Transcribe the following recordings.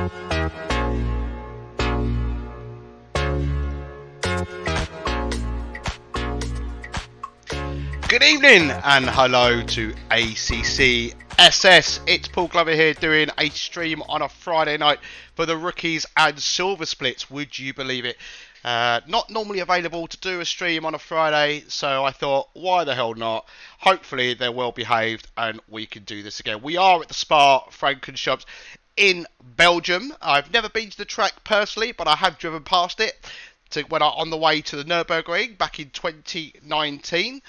Good evening and hello to ACCSS. It's Paul Glover here doing a stream on a Friday night for the rookies and silver splits. Would you believe it? Not normally available to do a stream on a Friday, so I thought, why the hell not? Hopefully they're well behaved and we can do this again. We are at the Spa Frankenschubs in Belgium. I've never been to the track personally, but I have driven past it when on the way to the Nürburgring back in 2019.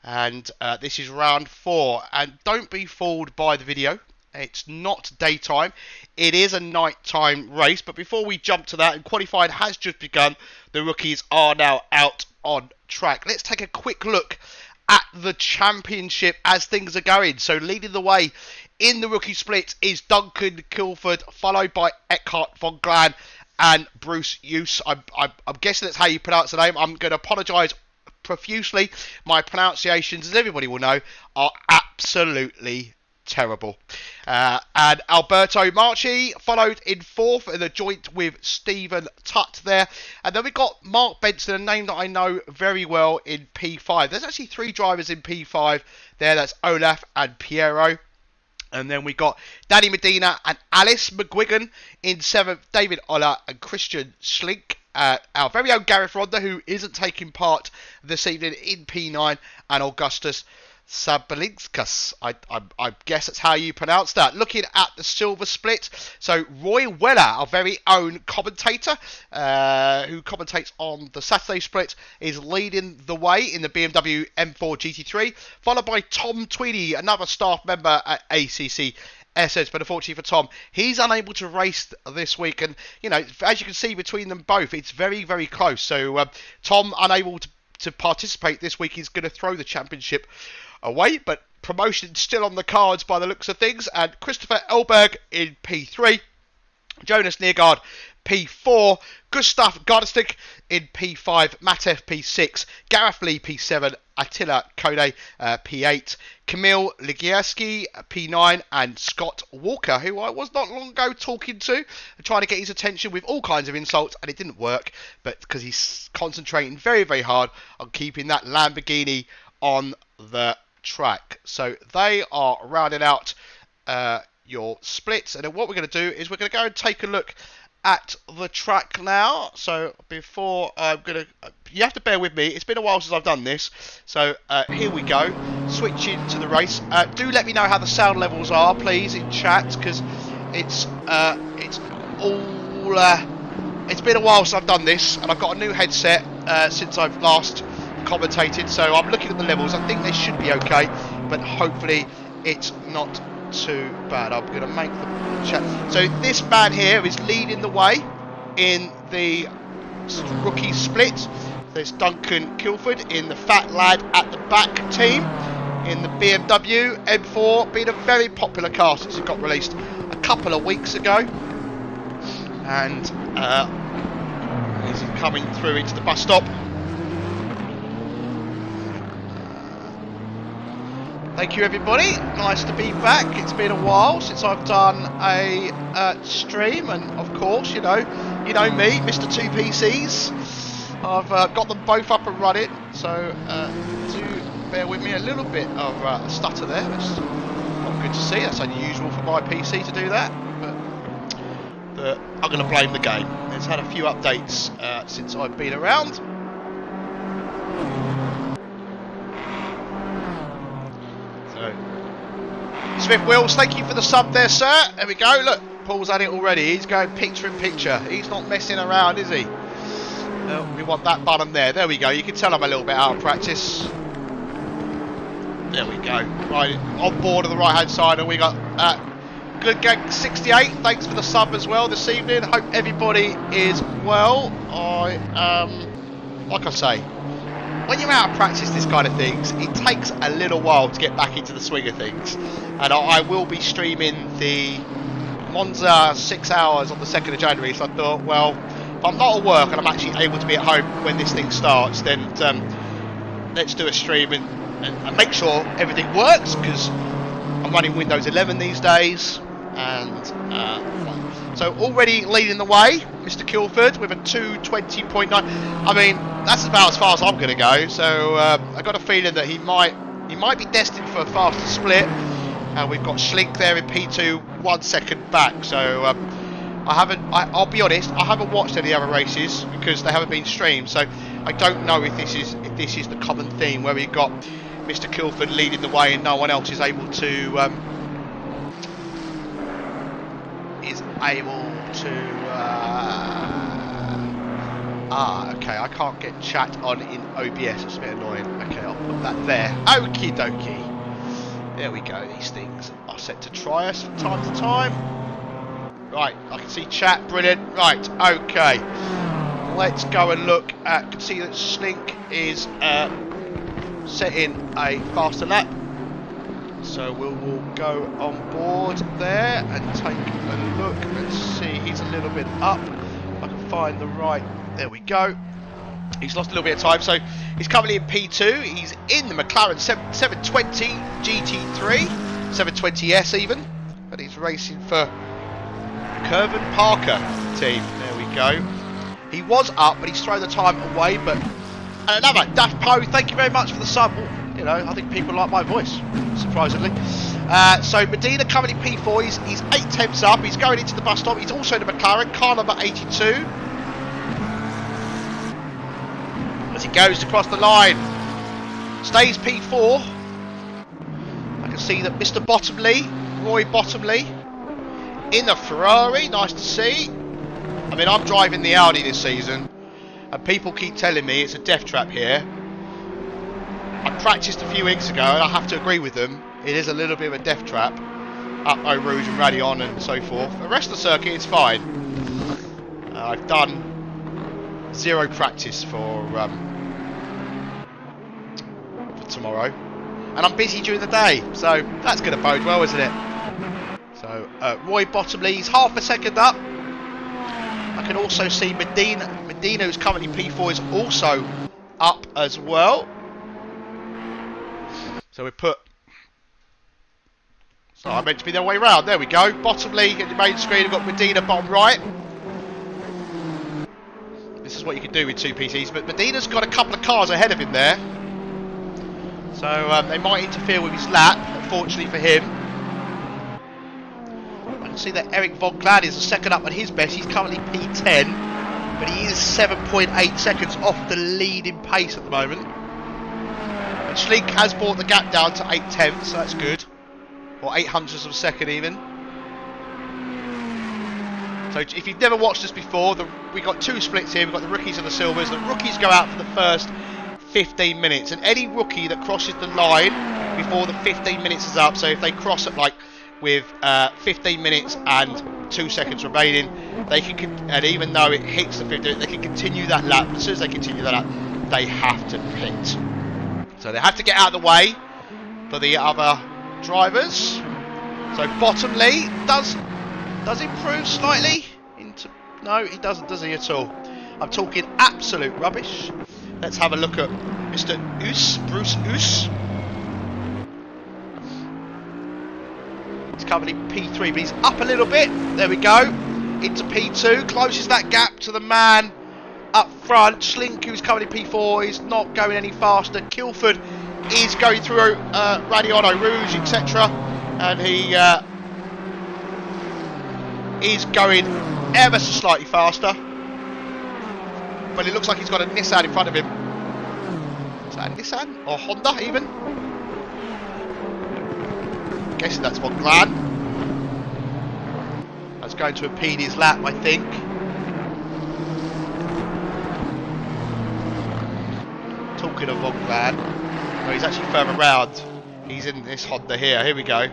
And this is round 4, and don't be fooled by the video. It's not daytime, it is a nighttime race. But before we jump to that, and qualifying has just begun, the rookies are now out on track. Let's take a quick look at the championship as things are going. So leading the way in the rookie split is Duncan Kilford, followed by Eckhart von Glan and Bruce Hughes. I'm guessing that's how you pronounce the name. I'm going to apologise profusely. My pronunciations, as everybody will know, are absolutely terrible. And Alberto Marchi followed in 4th in a joint with Stephen Tutt there. And then we've got Mark Benson, a name that I know very well, in P5. There's actually 3 drivers in P5 there. That's Olaf and Piero. And then we got Danny Medina and Alice McGuigan in 7th, David Ola and Christian Schlink. Our very own Gareth Ronda, who isn't taking part this evening, in P9, and Augustus Sabalinskas. I guess that's how you pronounce that. Looking at the silver split, so Roy Weller, our very own commentator, who commentates on the Saturday split, is leading the way in the BMW M4 GT3, followed by Tom Tweedy, another staff member at ACCSS. But unfortunately for Tom, he's unable to race this week, and you know, as you can see between them both, it's very, very close. So Tom, unable to participate this week, is going to throw the championship away, but promotion still on the cards by the looks of things. And Christopher Elberg in P3, Jonas Neergaard P4, Gustav Gardestig in P5, Matef P6, Gareth Lee P7, Attila Kone P8, Kamil Ligierski P9, and Scott Walker, who I was not long ago talking to, trying to get his attention with all kinds of insults, and it didn't work, but because he's concentrating very, very hard on keeping that Lamborghini on the track. So they are rounding out your splits, and then what we're going to do is we're going to go and take a look at the track now. So before I'm going to, you have to bear with me, it's been a while since I've done this, so here we go, switching to the race. Do let me know how the sound levels are, please, in chat, because it's been a while since I've done this, and I've got a new headset since I've last commentated, so I'm looking at the levels. I think they should be okay, but hopefully it's not too bad. I'm going to make the chat. So this man here is leading the way in the rookie split. There's Duncan Kilford in the fat lad at the back team in the BMW M4, being a very popular car since it got released a couple of weeks ago. And he's coming through into the bus stop. Thank you, everybody. Nice to be back. It's been a while since I've done a stream, and of course, you know me, Mr. 2PCs. I've got them both up and running, so do bear with me. A little bit of a stutter there. It's not good to see. That's unusual for my PC to do that, but I'm going to blame the game. It's had a few updates since I've been around. Swift Wills, thank you for the sub there, sir. There we go. Look, Paul's had it already. He's going picture in picture. He's not messing around, is he? We want that button there. There we go. You can tell I'm a little bit out of practice. There we go. Right, on board on the right-hand side, and we got Good Gang 68. Thanks for the sub as well this evening. Hope everybody is well. Like I say, when you're out of practice this kind of things, it takes a little while to get back into the swing of things. And I will be streaming the Monza 6 hours on the 2nd of January, so I thought, well, if I'm not at work and I'm actually able to be at home when this thing starts, then let's do a stream and make sure everything works, because I'm running Windows 11 these days, and So already leading the way, Mr. Kilford with a 2:20.9. I mean, that's about as far as I'm going to go. So I got a feeling that he might be destined for a faster split. We've got Schlink there in P2, 1 second back. So I'll be honest, I haven't watched any other races because they haven't been streamed. So I don't know if this is the common theme where we've got Mr. Kilford leading the way and no one else is able to okay, I can't get chat on in OBS, it's a bit annoying. Okay, I'll put that there. Okie dokie. There we go, these things are set to try us from time to time. Right, I can see chat, brilliant. Right, okay. Let's go and look at, can see that Slink is setting a faster lap. So we'll go on board there and take a look and see. He's a little bit up. If I can find the right, there we go. He's lost a little bit of time, so he's currently in P2. He's in the McLaren 720 GT3, 720S even, but he's racing for Kirvan Parker team. There we go. He was up, but he's thrown the time away. But another Daft Poe, thank you very much for the sub. You know, I think people like my voice, surprisingly. So Medina currently P4, he's 8 tenths up, he's going into the bus stop, he's also in the McLaren, car number 82. As he goes to cross the line, stays P4. I can see that Mr. Bottomley, Roy Bottomley, in the Ferrari, nice to see. I mean, I'm driving the Audi this season, and people keep telling me it's a death trap here. I practiced a few weeks ago and I have to agree with them. It is a little bit of a death trap up Eau Rouge and Radion and so forth. The rest of the circuit is fine. I've done 0 practice for tomorrow, and I'm busy during the day, so that's going to bode well, isn't it? So Roy Bottomley, he's half a second up. I can also see Medina, who's currently P4, is also up as well. So we put... So I meant to be the other way round. There we go. Bottomley at the main screen. We've got Medina bottom right. This is what you can do with 2 PCs. But Medina's got a couple of cars ahead of him there. So they might interfere with his lap, unfortunately for him. I can see that Eric Von Glad is the second up at his best. He's currently P10. But he is 7.8 seconds off the leading pace at the moment. Schlink has brought the gap down to 8 tenths, so that's good. Or 8 hundredths of a second even. So if you've never watched this before, we've got 2 splits here. We've got the rookies and the silvers. The rookies go out for the first 15 minutes. And any rookie that crosses the line before the 15 minutes is up, so if they cross it like with 15 minutes and 2 seconds remaining, they can, and even though it hits the 15, they can continue that lap. As soon as they continue that lap, they have to pit. So they have to get out of the way for the other drivers. So Bottomley does improve slightly. No, he doesn't, does he at all? I'm talking absolute rubbish. Let's have a look at Mr. Bruce Oos. He's currently P3, but he's up a little bit. There we go. Into P2, closes that gap to the man up front. Schlink, who's currently P4, is not going any faster. Kilford is going through Radion, Eau Rouge, etc. And he is going ever so slightly faster. But it looks like he's got a Nissan in front of him. Is that a Nissan? Or Honda even? I'm guessing that's Von Glad. That's going to impede his lap, I think. Talking of Von Glad, no, he's actually further round. He's in this Honda here. Here we go.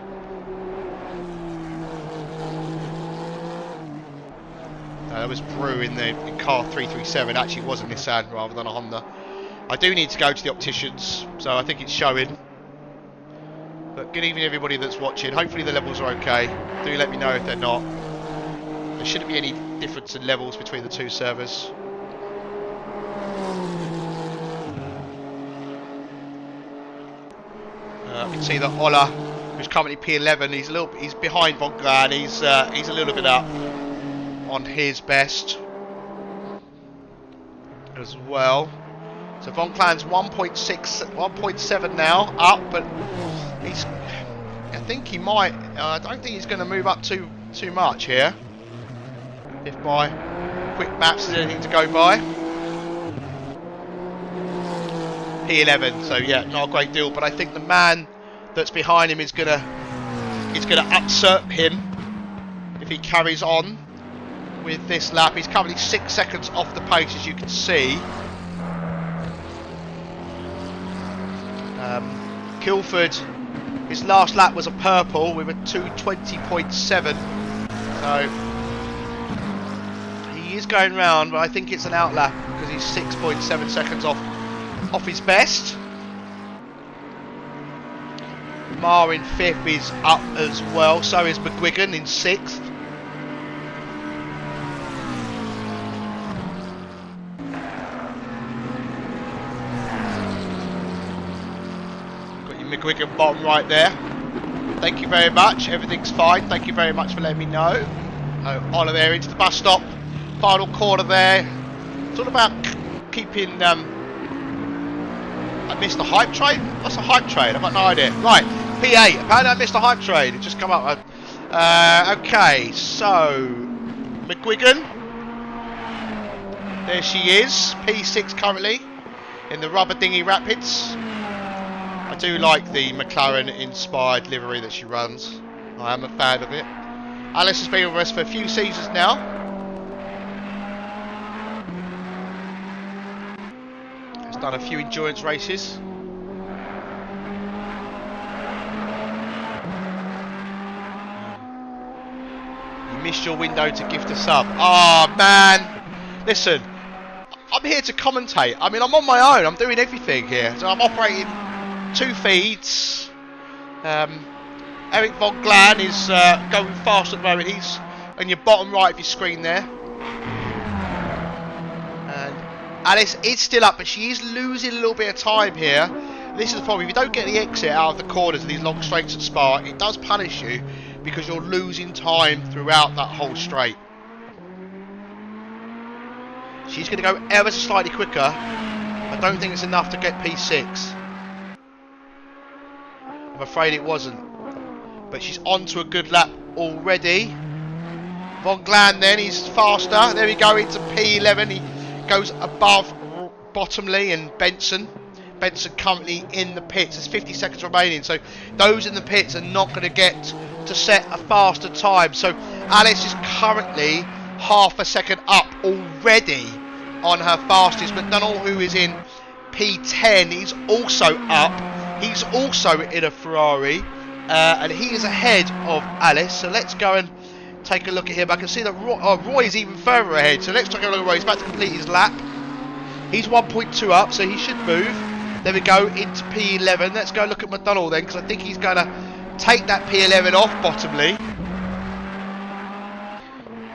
That was Brew in car 337. Actually, it was a Nissan rather than a Honda. I do need to go to the opticians, so I think it's showing. But good evening, everybody that's watching. Hopefully the levels are okay. Do let me know if they're not. There shouldn't be any difference in levels between the 2 servers. You can see that Ola, who's currently P11, he's behind Von Glad. He's a little bit up. on his best as well. So Von Clan's 1.7 now up, but he's. I think he might. I don't think he's going to move up too much here. If by quick maps is anything to go by. P11. So yeah, not a great deal. But I think the man that's behind him is going to usurp him if he carries on with this lap. He's currently 6 seconds off the pace, as you can see. Kilford, his last lap was a purple with a 2:20.7, so he is going round, but I think it's an out lap because he's 6.7 seconds off his best. Marr in 5th is up as well, so is McGuigan in 6th. McGuigan bottom right there. Thank you very much. Everything's fine. Thank you very much for letting me know. Honor there into the bus stop. Final corner there. It's all about keeping. I missed the hype train. What's a hype train? I've got no idea. Right, P8. Apparently I missed the hype train. It just come up. Okay, so McGuigan. There she is. P6 currently in the rubber dinghy rapids. I do like the McLaren-inspired livery that she runs. I am a fan of it. Alice has been with us for a few seasons now. Has done a few endurance races. You missed your window to gift a sub. Oh, man. Listen, I'm here to commentate. I mean, I'm on my own. I'm doing everything here. So I'm operating 2 feeds. Eric Von Glan is going fast at the moment. He's on your bottom right of your screen there. And Alice is still up, but she is losing a little bit of time here. This is the problem. If you don't get the exit out of the corners of these long straights at Spa, it does punish you because you're losing time throughout that whole straight. She's going to go ever so slightly quicker. I don't think it's enough to get P6. I'm afraid it wasn't, but she's on to a good lap already. Von Glan then, he's faster. There we go into P11. He goes above Bottomley and Benson. Benson currently in the pits. There's 50 seconds remaining, so those in the pits are not going to get to set a faster time. So Alice is currently half a second up already on her fastest. McDonnell, who is in P10, he's also up. He's also in a Ferrari, and he is ahead of Alice. So let's go and take a look at him. I can see that Roy is even further ahead. So let's take a look at Roy. He's about to complete his lap. He's 1.2 up, so he should move. There we go, into P11. Let's go look at McDonnell then, because I think he's going to take that P11 off Bottomley.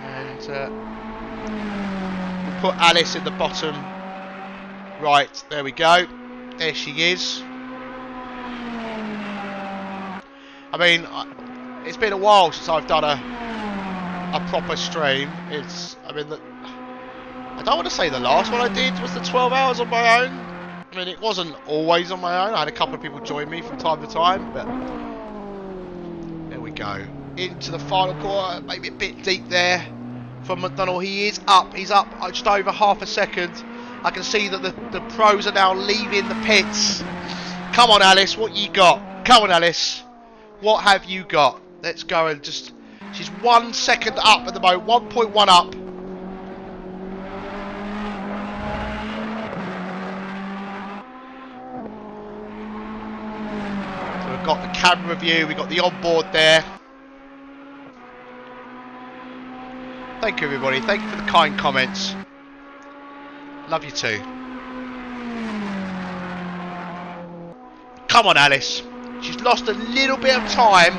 And we'll put Alice in the bottom right. There we go. There she is. I mean, it's been a while since I've done a proper stream. I don't want to say the last one I did was the 12 hours on my own. I mean, it wasn't always on my own. I had a couple of people join me from time to time, but there we go. Into the final quarter, maybe a bit deep there from McDonnell. He is up. He's up just over half a second. I can see that the pros are now leaving the pits. Come on, Alice, what you got? Come on, Alice. What have you got? Let's go and just... She's 1 second up at the moment. 1.1 up. So we've got the camera view. We've got the onboard there. Thank you, everybody. Thank you for the kind comments. Love you too. Come on, Alice. She's lost a little bit of time.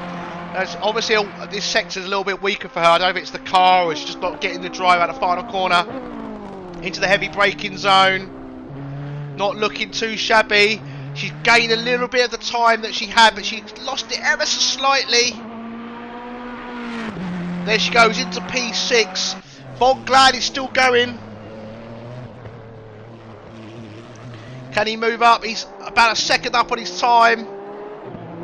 As obviously, this sector's a little bit weaker for her. I don't know if it's the car or she's just not getting the drive out of the final corner. Into the heavy braking zone. Not looking too shabby. She's gained a little bit of the time that she had, but she's lost it ever so slightly. There she goes into P6. Bonglad is still going. Can he move up? He's about a second up on his time.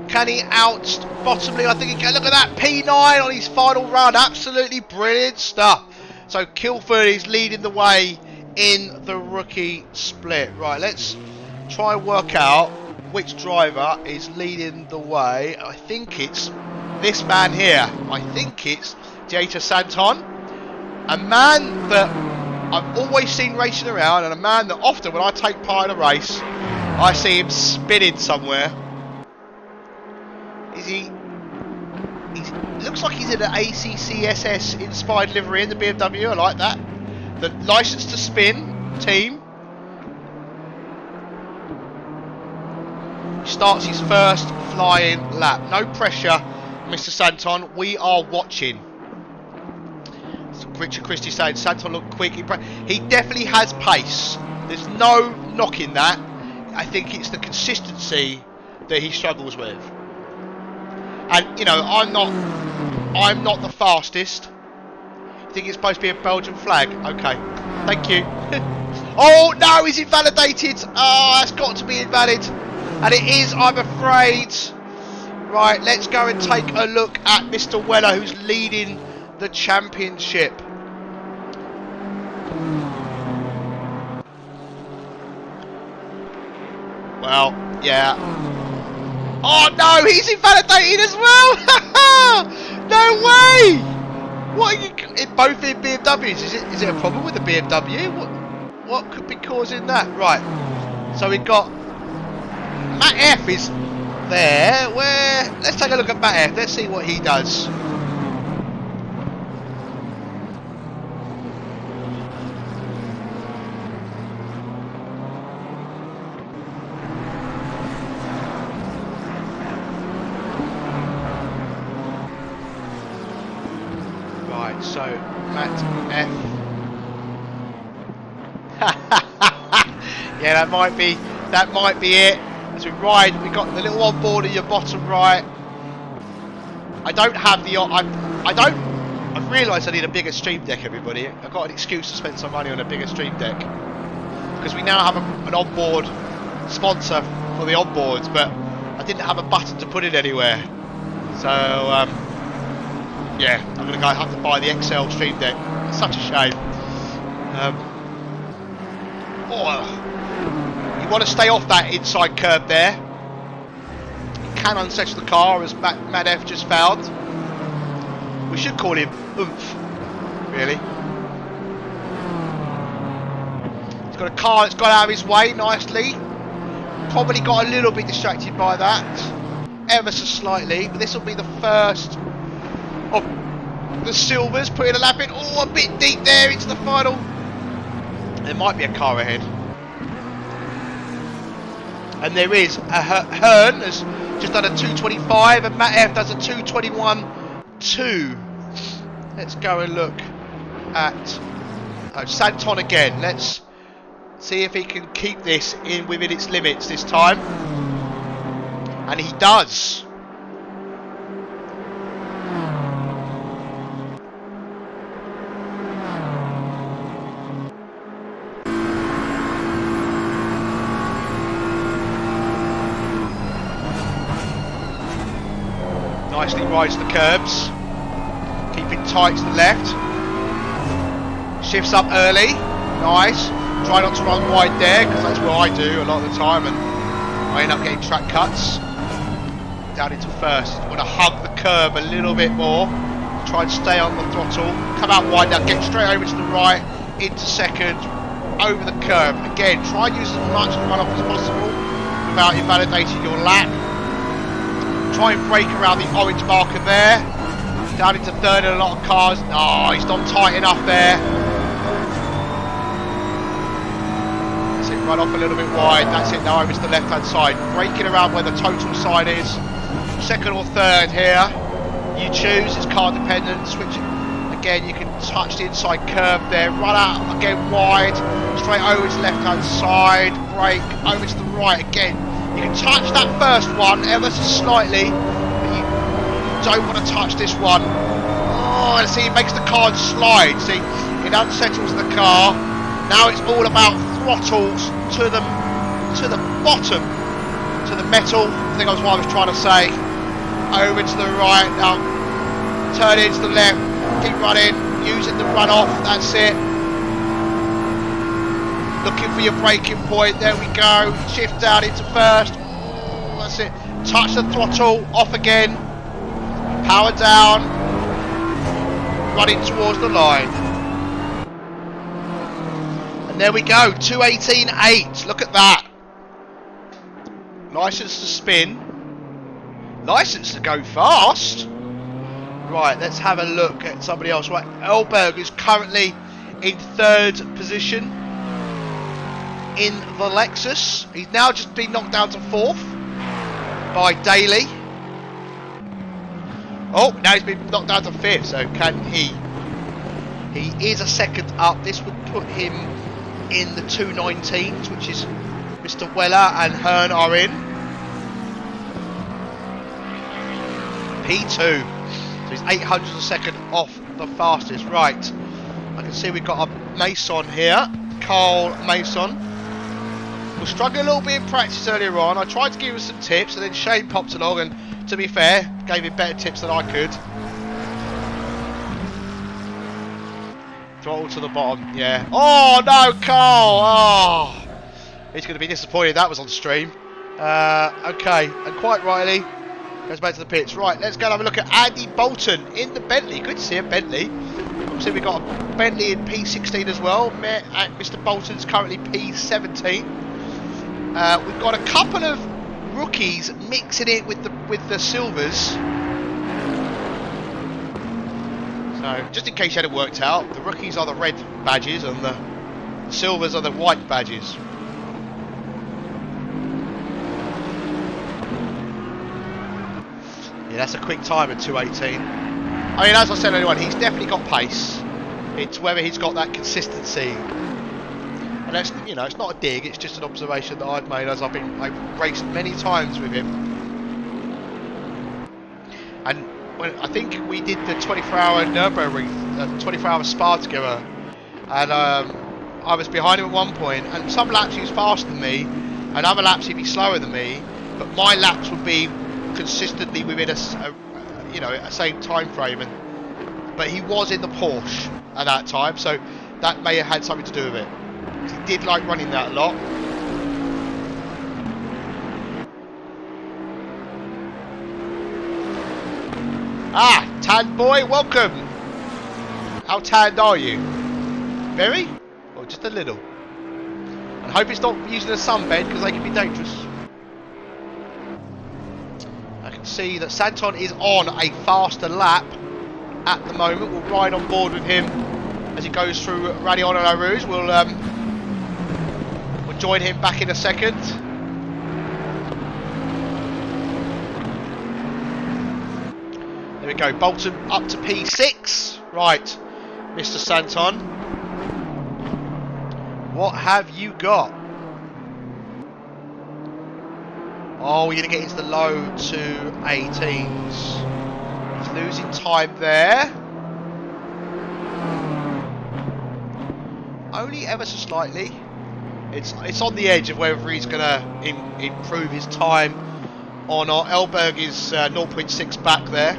Can he out bottomly? I think he can. Look at that P9 on his final run. Absolutely brilliant stuff. So Kilford is leading the way in the rookie split. Right, let's try and work out which driver is leading the way. I think it's this man here. I think it's Jeta Santon. A man that I've always seen racing around, and a man that often when I take part in a race, I see him spinning somewhere. Is he? Looks like he's in an ACCSS inspired livery in the BMW. I like that. The license to spin team. He starts his first flying lap. No pressure, Mr. Santon. We are watching. Richard Christie saying Santon looked quick. He definitely has pace. There's no knocking that. I think it's the consistency that he struggles with. And you know, I'm not the fastest. I think it's supposed to be a Belgian flag. Okay, thank you. Oh no, he's invalidated. Oh, that's got to be invalid, and it is, I'm afraid. Right, let's go and take a look at Mr. Weller, who's leading the championship. Well, yeah. Oh no, he's invalidated as well! No way! What are you both in BMWs? Is it a problem with the BMW? What could be causing that? Right. So we've got Matt F is there. Let's take a look at Matt F. Let's see what he does. So, Matt F. Yeah, that might be it. As we ride, we've got the little onboard in your bottom right. I don't have the I've realised I need a bigger stream deck, everybody. I've got an excuse to spend some money on a bigger stream deck. Because we now have an onboard sponsor for the onboards, but I didn't have a button to put it anywhere. So yeah, I'm going to have to buy the XL Stream Deck. It's such a shame. You want to stay off that inside curb there. You can unsettle the car, as Matt F just found. We should call him Oomph, really. He's got a car that's got out of his way nicely. Probably got a little bit distracted by that, ever so slightly. But this will be the first of the silvers putting a lap in. Oh, a bit deep there into the final. There might be a car ahead, and there is. Hearn has just done a 2:25 and Matt F does a 2:21.2. Let's go and look at Santon again. Let's see if he can keep this within its limits this time, and he does. Nicely rides the curbs, keeping tight to the left, shifts up early, nice, try not to run wide there because that's what I do a lot of the time and I end up getting track cuts. Down into first, want to hug the curb a little bit more, try and stay on the throttle, come out wide now, get straight over to the right, into second, over the curb, again try and use as much runoff as possible without invalidating your lap. Try and brake around the orange marker there. Down into third in a lot of cars. Oh, he's not tight enough there. That's it, run off a little bit wide. That's it, now over to the left hand side. Braking around where the total sign is. Second or third here. You choose, it's car dependent. Switch it. Again, you can touch the inside curve there. Run out again wide. Straight over to the left hand side. Brake over to the right again. You can touch that first one ever so slightly, but you don't want to touch this one. Oh, and see, it makes the card slide. See, It unsettles the car. Now it's all about throttles to the bottom, to the metal. I think that's what I was trying to say. Over to the right. Now turn into the left. Keep running. Using the runoff. That's it. Looking for your braking point. There we go. Shift down into first. Oh, that's it. Touch the throttle. Off again. Power down. Running towards the line. And there we go. 2:18.8. Look at that. License to spin. License to go fast. Right, let's have a look at somebody else. Right, Elberg is currently in third position in the Lexus. He's now just been knocked down to fourth by Daly. Oh, now he's been knocked down to fifth. So can he? He is a second up. This would put him in the 2:19s, which is Mr. Weller and Hearn are in. P2. So he's 800 a second off the fastest. Right. I can see we've got a Mason here. Carl Mason. Was struggling a little bit in practice earlier on. I tried to give him some tips and then Shane popped along and, to be fair, gave him better tips than I could. Throttle to the bottom, yeah. Oh no, Carl! Oh, he's going to be disappointed that was on stream. Okay, and quite rightly, goes back to the pits. Right, let's go and have a look at Andy Bolton in the Bentley. Good to see a Bentley. Obviously, we've got a Bentley in P16 as well. Mr. Bolton's currently P17. We've got a couple of rookies mixing it with the silvers. So, just in case you hadn't worked out, the rookies are the red badges and the silvers are the white badges. Yeah, that's a quick time at 2:18. I mean, as I said earlier on, he's definitely got pace. It's whether he's got that consistency. And that's, you know, it's not a dig, it's just an observation that I've made as I've raced many times with him. And when I think we did the 24-hour Nürburgring, 24-hour Spa together, and I was behind him at one point, and some laps he was faster than me, and other laps he'd be slower than me, but my laps would be consistently within a same time frame, but he was in the Porsche at that time, so that may have had something to do with it. He did like running that a lot. Ah, Tan boy, welcome. How tanned are you? Very? Or just a little? And hope it's not using a sunbed because they can be dangerous. I can see that Santon is on a faster lap at the moment. We'll ride on board with him as he goes through Rally on La Rouge. We'll join him back in a second. There we go, Bolton up to P6. Right, Mr. Santon, what have you got? Oh, we're going to get into the low 2:18s. He's losing time there. Only ever so slightly. It's on the edge of whether he's going to improve his time or not. Elberg is 0.6 back there.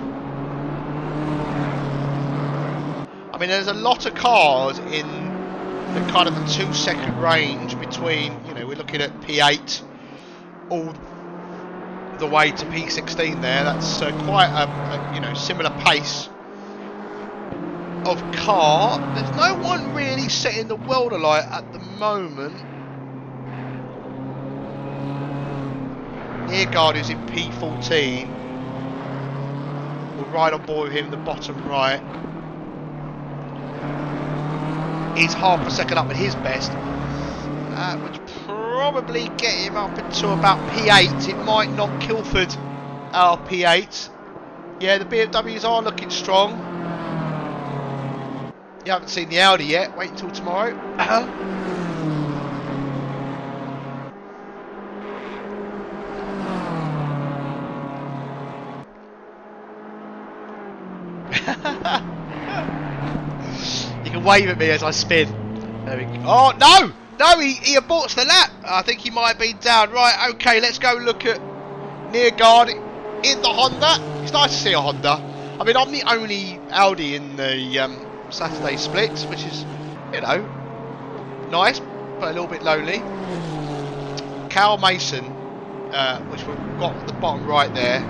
I mean, there's a lot of cars in the kind of the 2-second range between, you know, we're looking at P8 all the way to P16 there. That's quite a similar pace of car. There's no one really setting the world alight at the moment. Neargard is in P14. We'll ride on board with him in the bottom right. He's half a second up at his best. That would probably get him up into about P8. It might knock Kilford out of P8. Yeah, the BMWs are looking strong. You haven't seen the Audi yet. Wait until tomorrow. wave at me as I spin. There we go. Oh, no! No, he aborts the lap. I think he might have been down. Right, okay, let's go look at Nearguard in the Honda. It's nice to see a Honda. I mean, I'm the only Audi in the Saturday split, which is, you know, nice, but a little bit lonely. Cal Mason, which we've got at the bottom right there,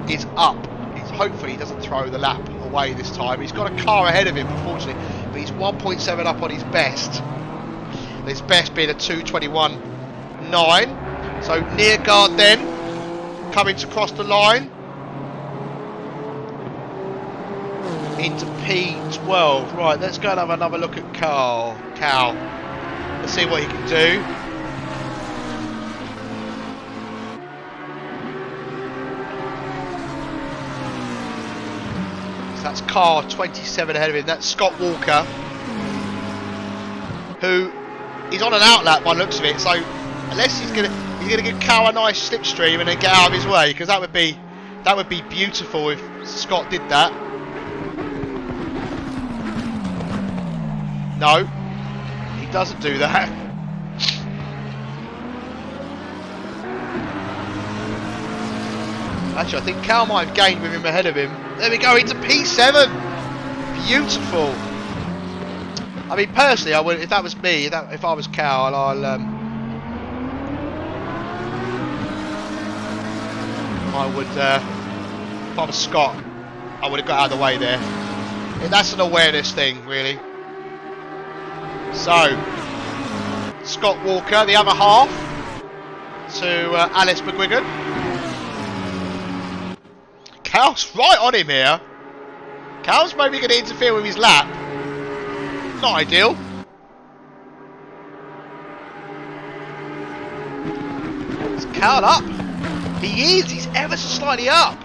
is up. Hopefully he doesn't throw the lap away this time. He's got a car ahead of him, unfortunately, but he's 1.7 up on his best. His best being a 2:21.9. So Nearguard then coming to cross the line into P12. Right, let's go and have another look at Cal. Let's see what he can do. So that's car 27 ahead of him. That's Scott Walker, who is on an outlap by the looks of it. So unless he's gonna give Cal a nice slipstream and then get out of his way, because that would be beautiful if Scott did that. No, he doesn't do that. Actually, I think Cal might have gained with him ahead of him. There we go, into P7. Beautiful. I mean, personally, I would, if that was me, if I was Cal, I would, if I was Scott, I would have got out of the way there. And that's an awareness thing, really. So, Scott Walker, the other half, to Alice McGuigan. Cal's right on him here. Cal's maybe going to interfere with his lap. Not ideal. Is Cal up? He is. He's ever so slightly up.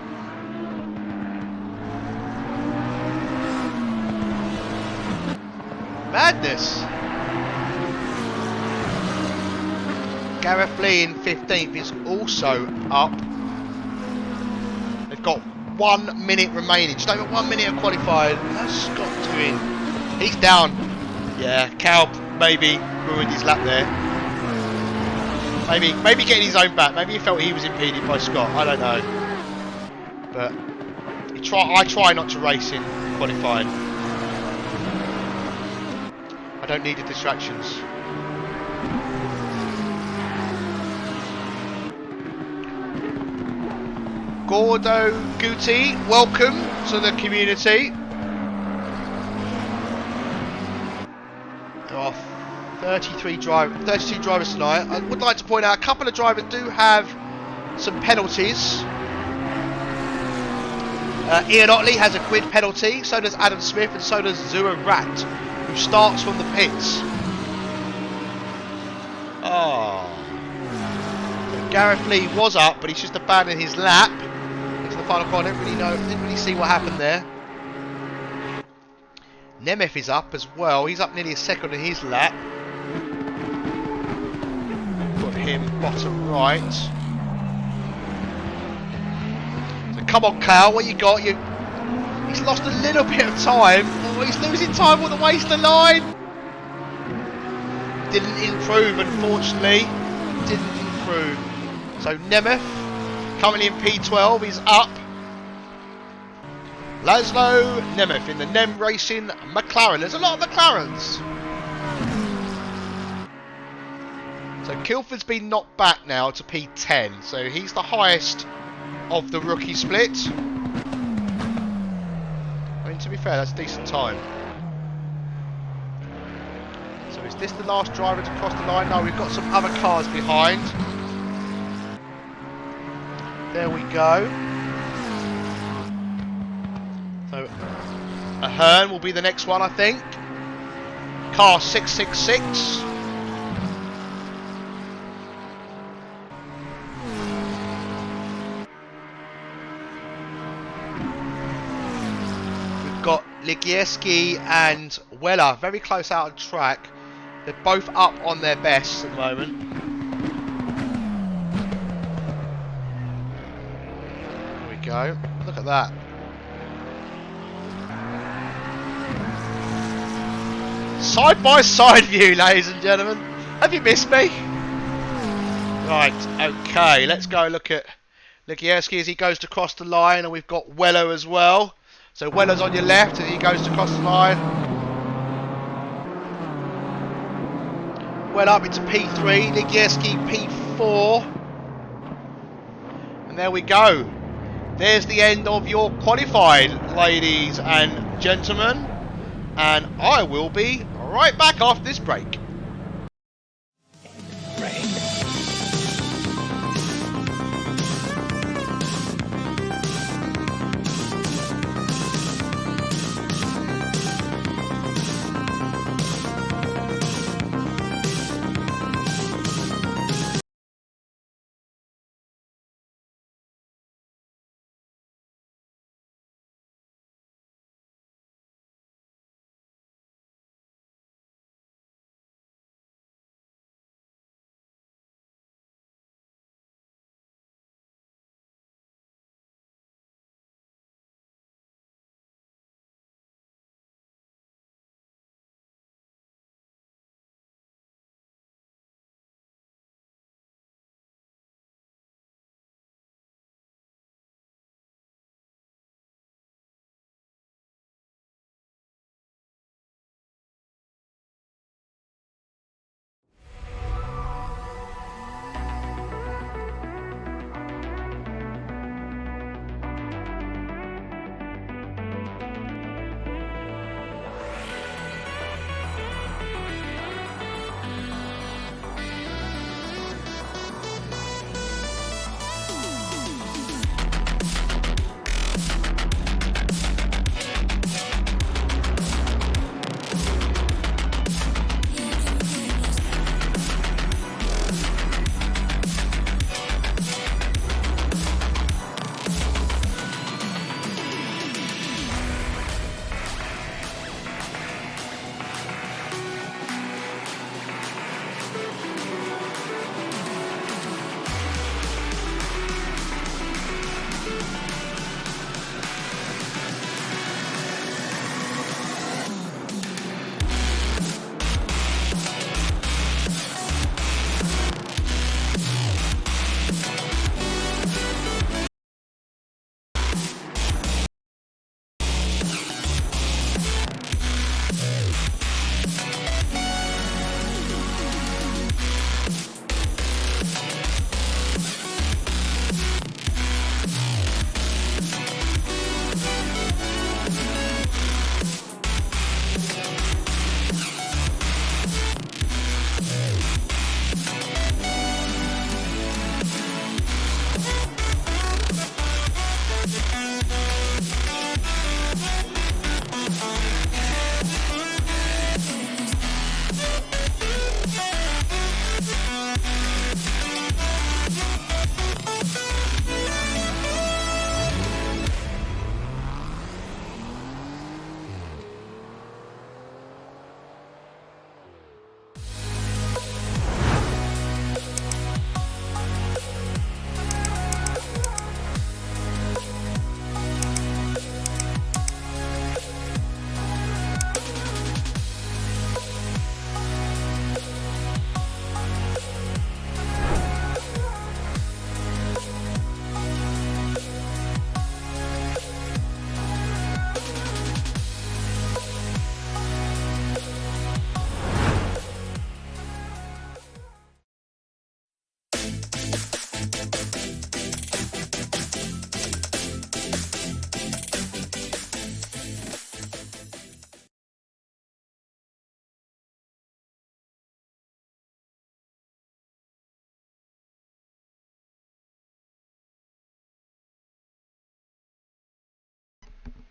Madness. Gareth Lee in 15th is also up. They've got 1 minute remaining. Just over 1 minute of qualifying. How's Scott doing? He's down. Yeah, Cal maybe ruined his lap there. Maybe getting his own back. Maybe he felt he was impeded by Scott. I don't know. But I try not to race in qualifying. I don't need the distractions. Gordo Guti, welcome to the community. There are 32 drivers tonight. I would like to point out a couple of drivers do have some penalties. Ian Otley has a grid penalty, so does Adam Smith, and so does Zura Rat, who starts from the pits. Oh. So Gareth Lee was up, but he's just abandoned his lap into the final corner. Didn't really see what happened there. Nemeth is up as well. He's up nearly a second in his lap. Put him bottom right. So come on, Cal, what you got? He's lost a little bit of time. Oh, he's losing time all the way to the line. Didn't improve, unfortunately. Didn't improve. So Nemeth, currently in P12, is up. Laszlo Nemeth in the Nem Racing McLaren. There's a lot of McLarens. So Kilford's been knocked back now to P10. So he's the highest of the rookie split. I mean, to be fair, that's a decent time. So is this the last driver to cross the line? No, we've got some other cars behind. There we go. So Ahern will be the next one, I think. Car 666. We've got Ligierski and Weller very close out of track. They're both up on their best at the moment. There we go. Look at that. Side-by-side view, ladies and gentlemen. Have you missed me? Right, okay, let's go look at Lukierski as he goes to cross the line, and we've got Weller as well. So Weller's on your left as he goes to cross the line. Well up into P3, Lukierski P4. And there we go. There's the end of your qualifying, ladies and gentlemen. And I will be right back after this break.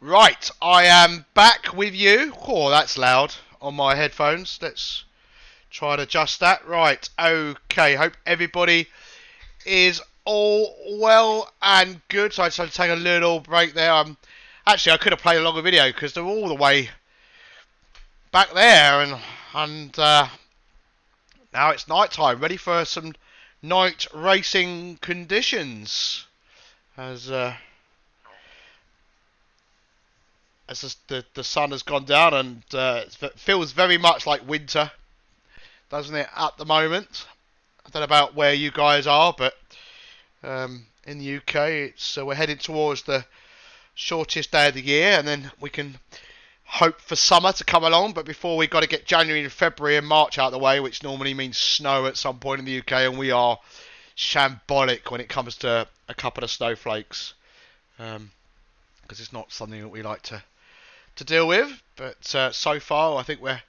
Right, I am back with you. Oh, that's loud on my headphones. Let's try to adjust that. Right, okay. Hope everybody is all well and good. So I decided to take a little break there. Actually, I could have played a longer video because they're all the way back there, and now it's night time, ready for some night racing conditions. As as the sun has gone down, and it feels very much like winter, doesn't it, at the moment? I don't know about where you guys are, but in the UK, we're heading towards the shortest day of the year, and then we can hope for summer to come along. But before, we've got to get January and February and March out of the way, which normally means snow at some point in the UK, and we are shambolic when it comes to a couple of snowflakes, because it's not something that we like to deal with. But so far, I think we're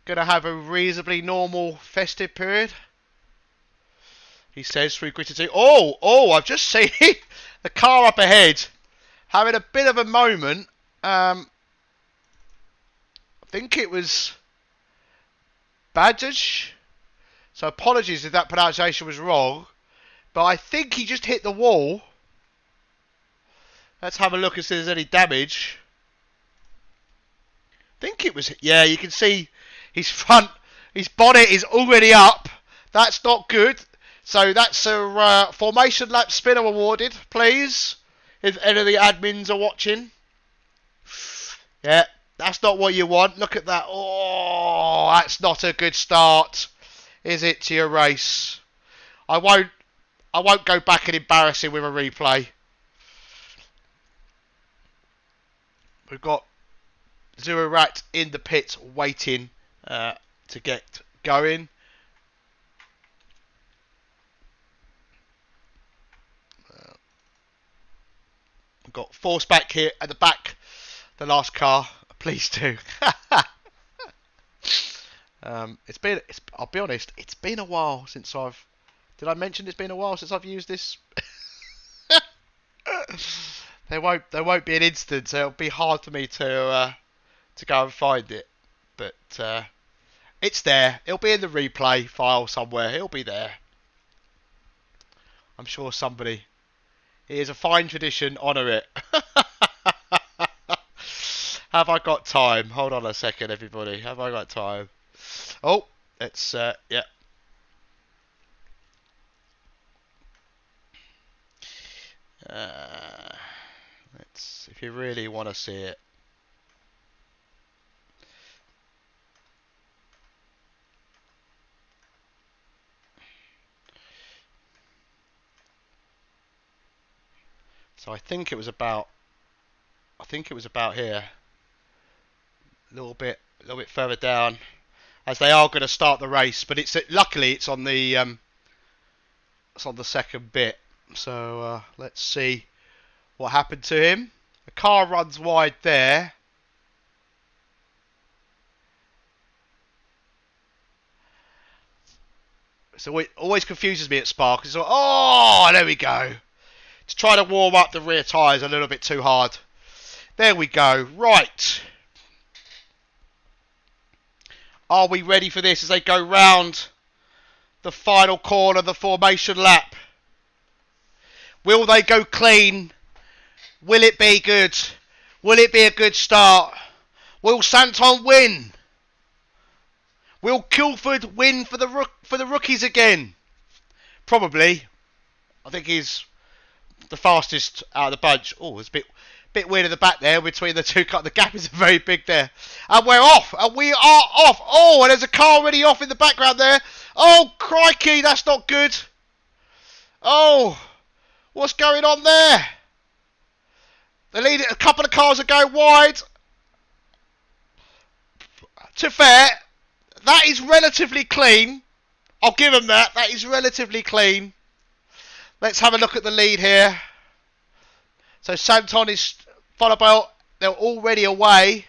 going to have a reasonably normal festive period. He says through gritted teeth. I've just seen the car up ahead having a bit of a moment. I think it was Badgers. So apologies if that pronunciation was wrong. But I think he just hit the wall. Let's have a look and see if there's any damage. I think it was... Yeah, you can see his bonnet is already up. That's not good. So that's a formation lap spinner awarded, please. If any of the admins are watching. Yeah, that's not what you want. Look at that. Oh, that's not a good start, is it, to your race? I won't go back and embarrass him with a replay. We've got Zero Rat in the pits waiting to get going. We've got Force back here at the back. The last car. Please do. I'll be honest, it's been a while since did I mention it's been a while since I've used this? There won't be an instance. It'll be hard for me to go and find it, but it's there. It'll be in the replay file somewhere. It'll be there. I'm sure somebody. It is a fine tradition. Honour it. Have I got time? Hold on a second, everybody. Have I got time? Oh, it's yeah. Let's, if you really want to see it. So I think it was about here. A little bit further down, as they are going to start the race. But luckily it's on the second bit. So let's see what happened to him. The car runs wide there. So it always confuses me at Spa, because there we go. To try to warm up the rear tyres a little bit too hard. There we go. Right. Are we ready for this as they go round the final corner of the formation lap? Will they go clean? Will it be good? Will it be a good start? Will Santon win? Will Kilford win for the rookies again? Probably. I think he's the fastest out of the bunch. Oh, it's a bit weird at the back there between the two cars. The gap is very big there. And we're off. And we are off. Oh, and there's a car already off in the background there. Oh, crikey, that's not good. Oh, what's going on there? A couple of cars are going wide. To fair, that is relatively clean. I'll give them that. That is relatively clean. Let's have a look at the lead here. So Santon is followed by... They're already away.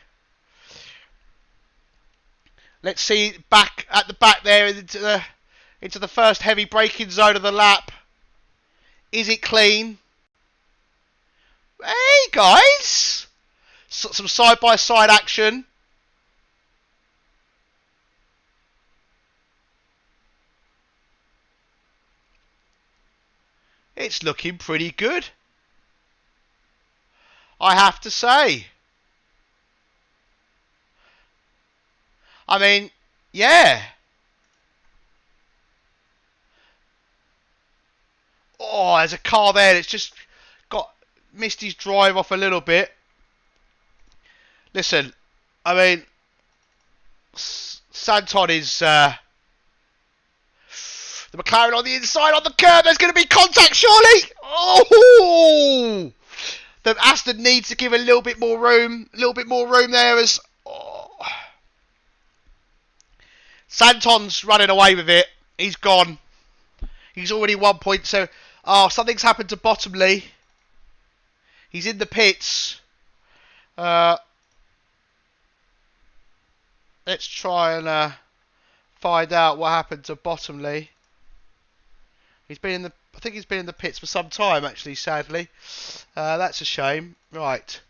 Let's see back at the back there into the first heavy braking zone of the lap. Is it clean? Hey guys! Some side-by-side action. It's looking pretty good, I have to say. I mean, yeah. Oh, there's a car there that's just missed his drive off a little bit. Listen, I mean, Santon is the McLaren on the inside on the curb. There's going to be contact, surely. Oh, the Aston needs to give a little bit more room. There as Santon's running away with it. He's gone. He's already 1 point. So, something's happened to Bottomley. He's in the pits. Let's try and find out what happened to Bottomley. I think he's been in the pits for some time, actually. Sadly, that's a shame. Right,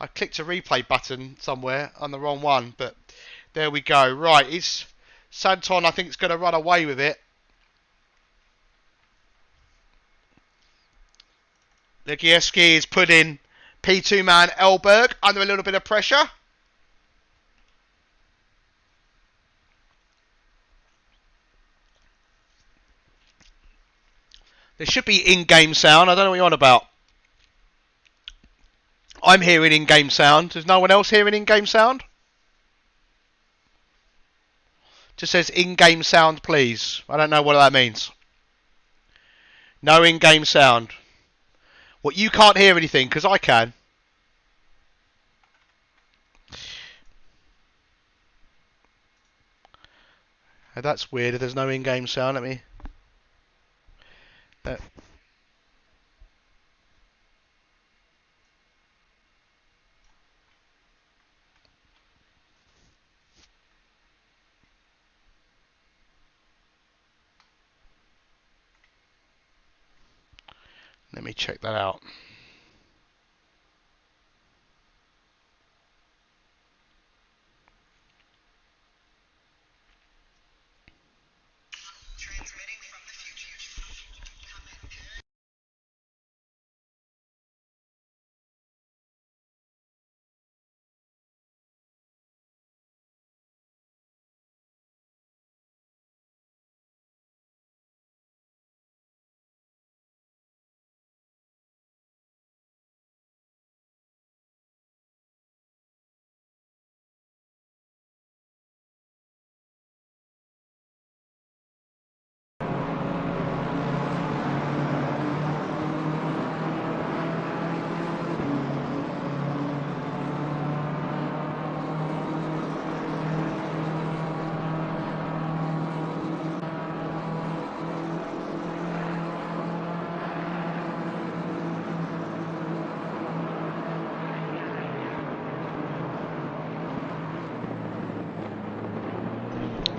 I clicked a replay button somewhere on the wrong one, but there we go. Right, it's Santon. I think is going to run away with it. Legieski is putting P2 man Elberg under a little bit of pressure. There should be in-game sound. I don't know what you're on about. I'm hearing in-game sound. Is no one else hearing in-game sound? Just says in-game sound, please. I don't know what that means. No in-game sound. What, you can't hear anything? Because I can. Oh, that's weird. If there's no in-game sound, let me... Let me check that out.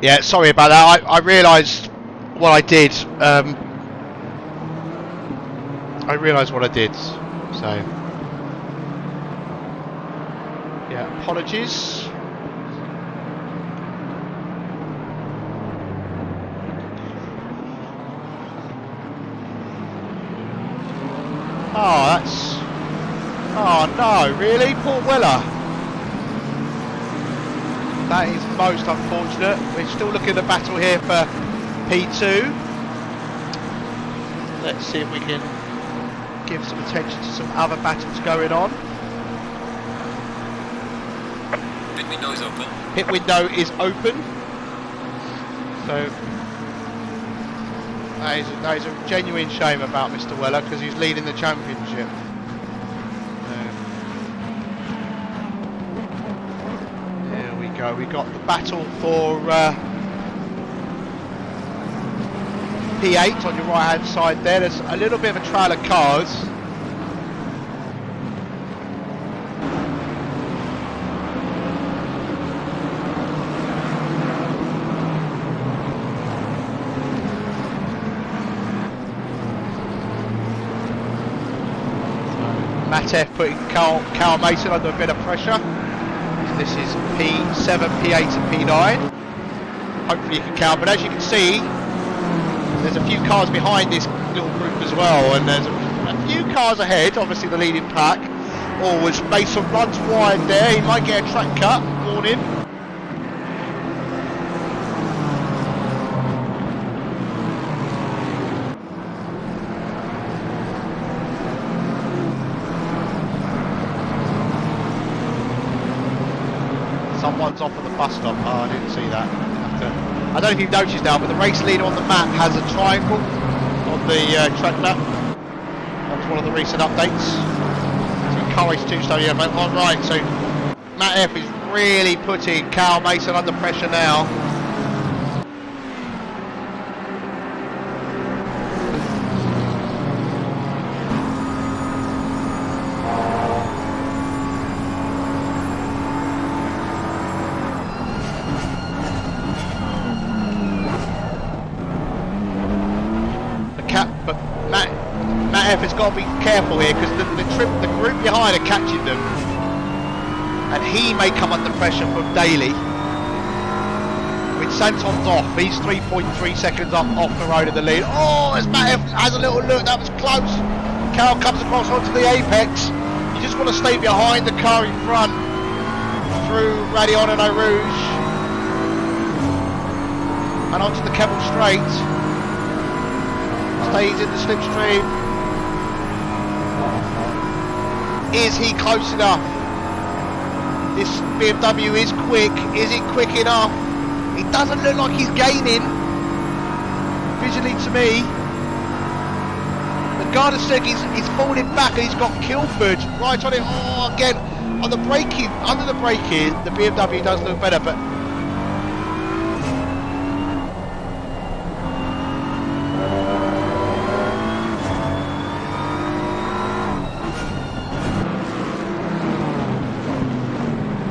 Yeah, sorry about that. I realised what I did. I realised what I did. So, yeah, apologies. Oh, that's... Oh no, really? Poor Weller. That is most unfortunate. We're still looking at a battle here for P2. Let's see if we can give some attention to some other battles going on. Pit window is open. Pit window is open. So that is a genuine shame about Mr. Weller because he's leading the championship. There we go. We got the battle for P8 on your right hand side there. There's a little bit of a trail of cars. Matev putting Carl Mason under a bit of pressure. So this is P7, P8 and P9. Hopefully you can count, but as you can see, there's a few cars behind this little group as well, and there's a few cars ahead, obviously the leading pack. Oh, as Mason runs wide there, he might get a track cut, warning. one's off at the bus stop. Oh, I didn't see that. I don't know if you've noticed now, but the race leader on the map has a triangle on the track map. That was one of the recent updates. So encourage two-stone yellow. All right, so Matt F is really putting Cal Mason under pressure now. But Matt F has got to be careful here because the group behind are catching them, and he may come under pressure from Daly. With Santon's off, he's 3.3 seconds off the road in the lead. Oh, as Matt F has a little look, that was close. Cal comes across onto the apex. You just want to stay behind the car in front through Radion and Eau Rouge and onto the Kebble Straight. Stays in the slipstream. Is he close enough? This BMW is quick. Is it quick enough? It doesn't look like he's gaining visually to me. The Gardaseg is falling back and he's got Kilford right on it. Oh, again on the braking, under the braking, the BMW does look better, but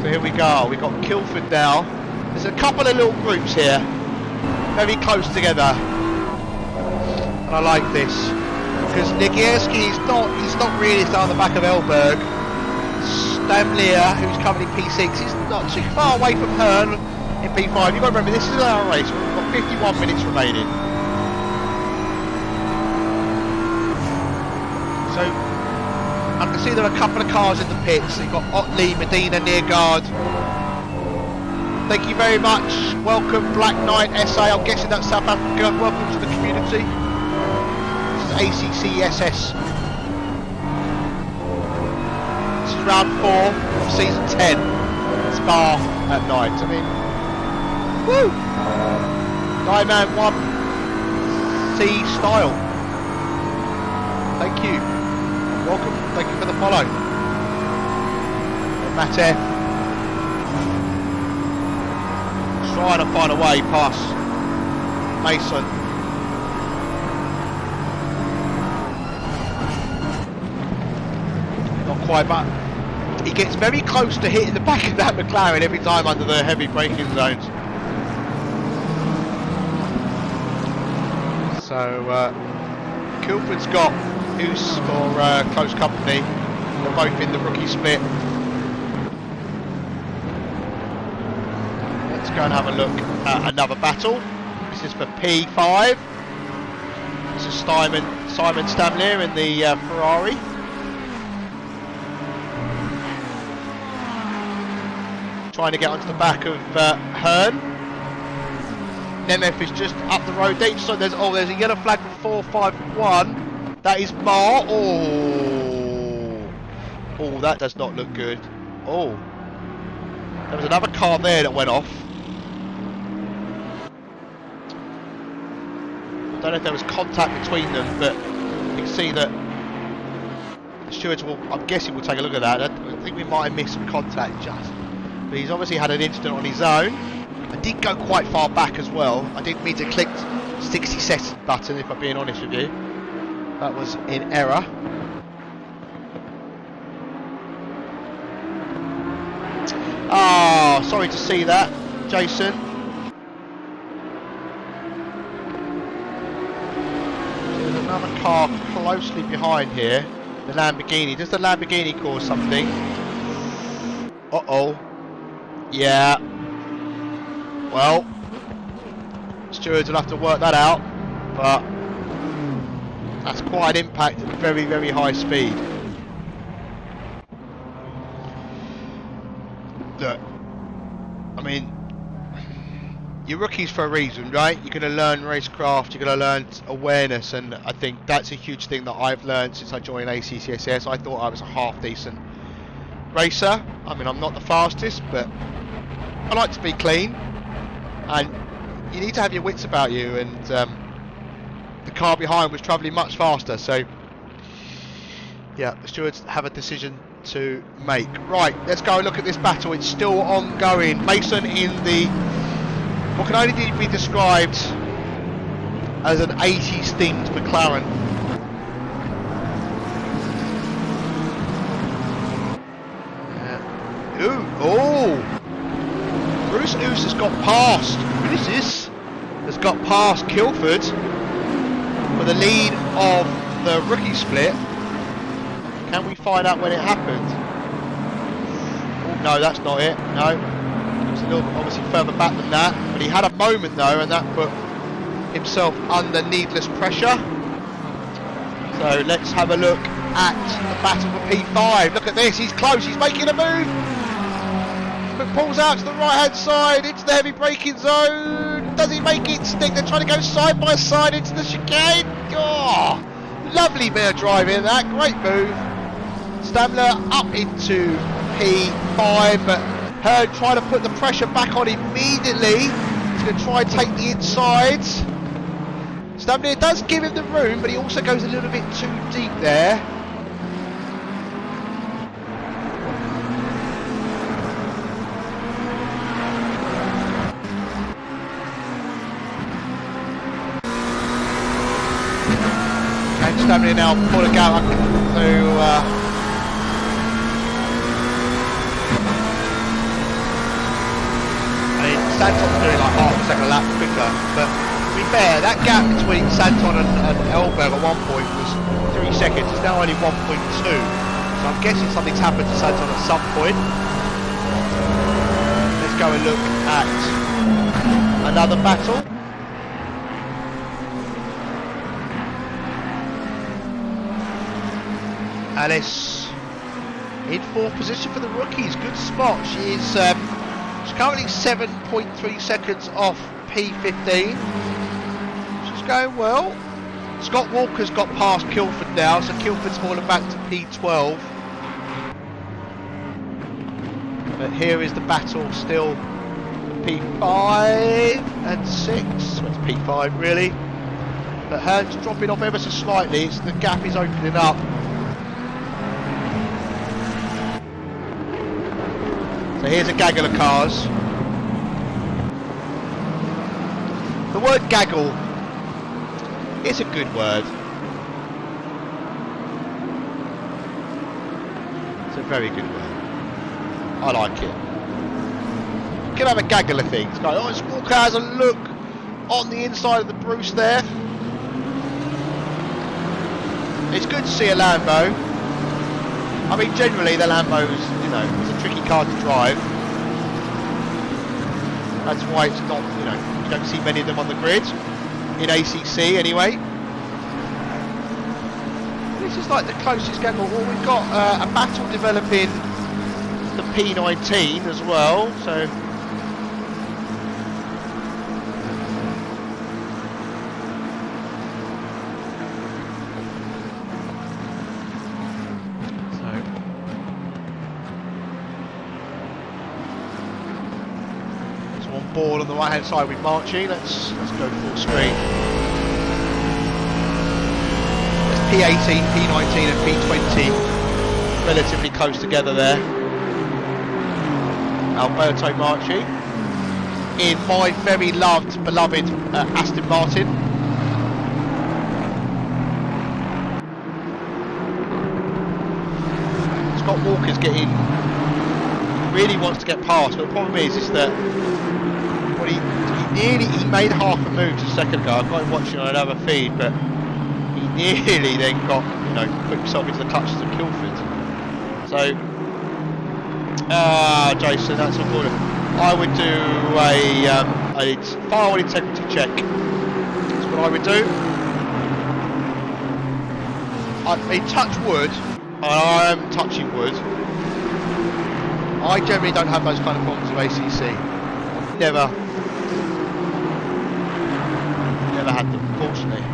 here we go, we've got Kilford now. There's a couple of little groups here, very close together. And I like this, because Nagierski he's not really down the back of Elberg. Stamlier, who's coming in P6, he's not too far away from Hearn in P5. You've got to remember, this is our race, we've got 51 minutes remaining. So, I can see there are a couple of cars in the pits. You've got Otley, Medina, Nearguard. Thank you very much. Welcome, Black Knight SA. I'm guessing that's South Africa. Welcome to the community. This is ACCSS. This is round 4 of season 10. Spa at night. I mean, woo! Guyman 1C style. Thank you. Welcome, thank you for the follow. Matt F. Trying to find a way past Mason. Not quite, but he gets very close to hitting the back of that McLaren every time under the heavy braking zones. So, Kilford's got Oos for close company. They're both in the rookie split. Let's go and have a look at another battle. This is for P5. This is Simon Stamlier in the Ferrari. Trying to get onto the back of Hearn. Nemeth is just up the road. So there's a yellow flag for 451. That is Mar. Oh, that does not look good. Oh, there was another car there that went off. I don't know if there was contact between them, but you can see that the stewards will, I'm guessing, will take a look at that. I think we might have missed some contact just. But he's obviously had an incident on his own. I did go quite far back as well. I didn't mean to click 60 seconds button, if I'm being honest with you. That was in error. Oh, sorry to see that, Jason. There's another car closely behind here. The Lamborghini. Does the Lamborghini cause something? Uh-oh. Yeah. Well, stewards will have to work that out, but that's quite an impact at very, very high speed. Look, I mean, you're rookies for a reason, right? You're going to learn racecraft, you're going to learn awareness, and I think that's a huge thing that I've learned since I joined ACCSS. I thought I was a half decent racer. I mean, I'm not the fastest, but I like to be clean, and you need to have your wits about you, and the car behind was travelling much faster, so yeah, the stewards have a decision to make. Right, let's go and look at this battle. It's still ongoing. Mason in the what can only be described as an 80s themed McLaren. Bruce Oos has got past. Who is this? Has got past Kilford for the lead of the rookie split. Can we find out when it happened? Oh, no, that's not it. No, it's a little bit obviously further back than that. But he had a moment though, and that put himself under needless pressure. So let's have a look at the battle for P5. Look at this. He's close. He's making a move. But pulls out to the right hand side into the heavy braking zone. Does he make it stick? They're trying to go side by side into the chicane. Oh, lovely bit of driving that. Great move. Stamler up into P5, but Hearn trying to put the pressure back on immediately. He's going to try and take the insides. Stamler does give him the room, but he also goes a little bit too deep there. Stamina now pull a gap to Santon's doing like half a second a lap quicker, but to be fair, that gap between Santon and Elberg at one point was 3 seconds. It's now only 1.2, so I'm guessing something's happened to Santon at some point. Let's go and look at another battle. Alice in fourth position for the rookies. Good spot. She's currently 7.3 seconds off P15. She's going well. Scott Walker's got past Kilford now, so Kilford's fallen back to P12. But here is the battle still. P5 and 6. Well, it's P5 really. But Hearn's dropping off ever so slightly. The gap is opening up. So here's a gaggle of cars. The word gaggle is a good word. It's a very good word. I like it. You can have a gaggle of things. Go, oh, Walker has a look on the inside of the Bruce there. It's good to see a Lambo. I mean, generally the Lambo's, you know, it's a tricky car to drive. That's why it's not, you know, you don't see many of them on the grid in ACC anyway. This is like the closest game. Well, we've got a battle developing the P19 as well, so. Board on the right hand side with Marchie. Let's go full screen. There's P18, P19 and P20 relatively close together there. Alberto Marchi in my very beloved Aston Martin. Scott Walker's really wants to get past, but the problem is that he made half a move just a second ago. I've got him watching on another feed, but he nearly then got, you know, put himself into the clutches of Kilford. So, Jason, that's important. I would do a firewall integrity check. That's what I would do. I touch wood, and I am touching wood. I generally don't have those kind of problems with ACC. Never had them, unfortunately.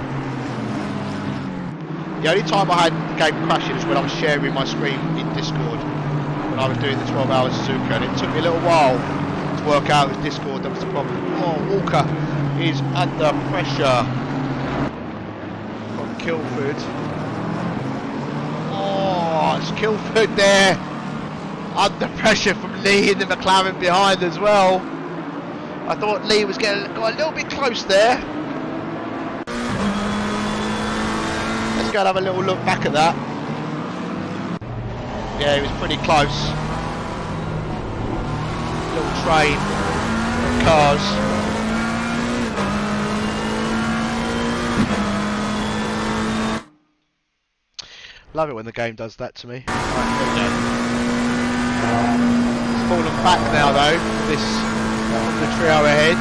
The only time I had the game crashing is when I was sharing my screen in Discord when I was doing the 12 hours Suzuka, and it took me a little while to couldn't work out. It was Discord that was the problem. Oh, Walker is under pressure from Kilford. Oh, it's Kilford there. Under pressure from Lee in the McLaren behind as well. I thought Lee was got a little bit close there. Let's go and have a little look back at that. Yeah, he was pretty close. Little train of cars. Love it when the game does that to me. Right, there we go. It's fallen back now though, the trio ahead.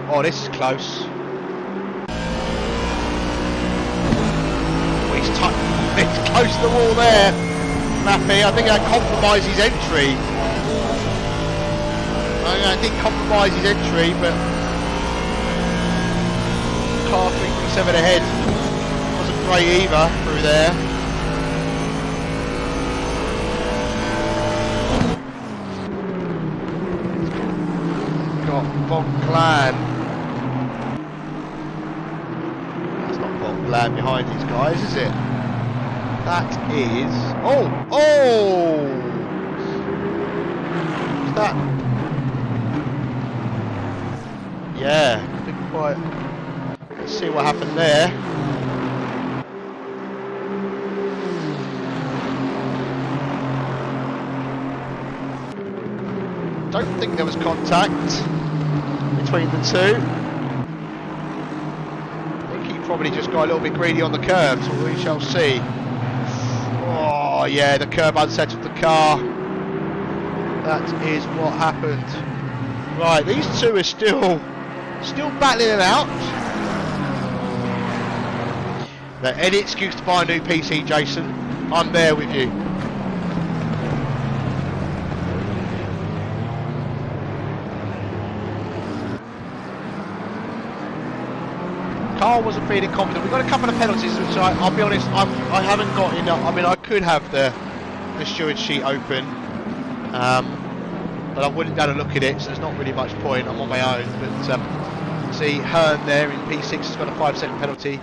Oh, this is close. Oh, he's close to the wall there. Mappy, I think that compromised his entry. I didn't compromise his entry, but car 337 ahead wasn't great either through there. Got Von Clan. That's not Von Clan behind these guys, is it? That is... Oh! Is that... Yeah, didn't quite... Let's see what happened there. Don't think there was contact between the two. I think he probably just got a little bit greedy on the curve, so we shall see. Oh yeah, the curve unsettled the car. That is what happened. Right, these two are still battling it out. Now, any excuse to buy a new PC, Jason? I'm there with you. Carl wasn't feeling confident. We've got a couple of penalties, which I'll be honest, I haven't got enough. I mean, I could have the steward sheet open, but I wouldn't have had a look at it, so there's not really much point. I'm on my own. But see, Hearn there in P6 has got a 5-second penalty,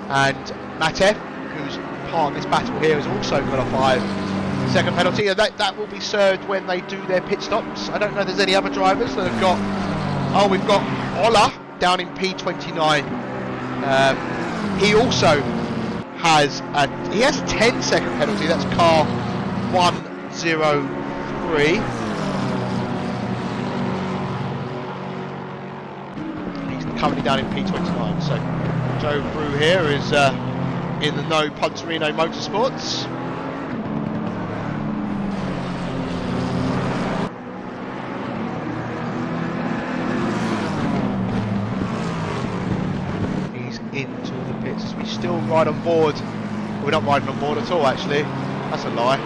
and Matev, who's part of this battle here, has also got a 5-second penalty, and that will be served when they do their pit stops. I don't know if there's any other drivers that have got... Oh, we've got Ola down in P29. He also has a 10-second penalty. That's car 103. He's currently down in P29. So Joe Brew here is in the No Punterino Motorsports. Into the pits as we still ride on board. Well, we're not riding on board at all, actually. That's a lie.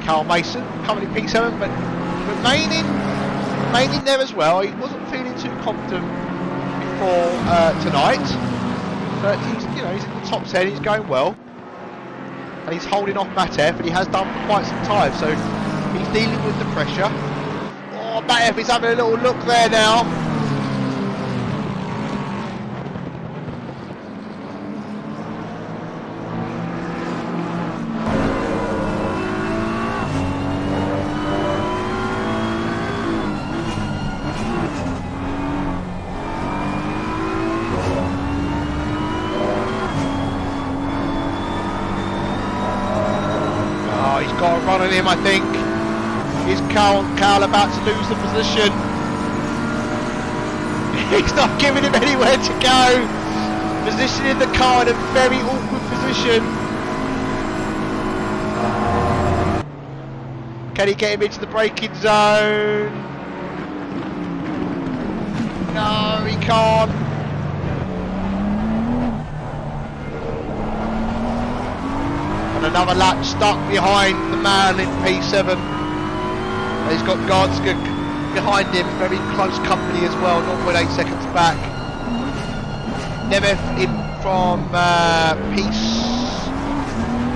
Carl Mason coming in P7, but remaining there as well. He wasn't feeling too confident before tonight, but he's in the top 10. He's going well, and he's holding off Matev, and he has done for quite some time. So he's dealing with the pressure. Oh, Matev is having a little look there now. Got a run on him, I think. Is Carl about to lose the position? He's not giving him anywhere to go. Positioning the car in a very awkward position. Can he get him into the braking zone? No, he can't. And another lap stuck behind the man in P7. He's got Godskog behind him, very close company as well, 0.8 seconds back. Nemeth in from Peace.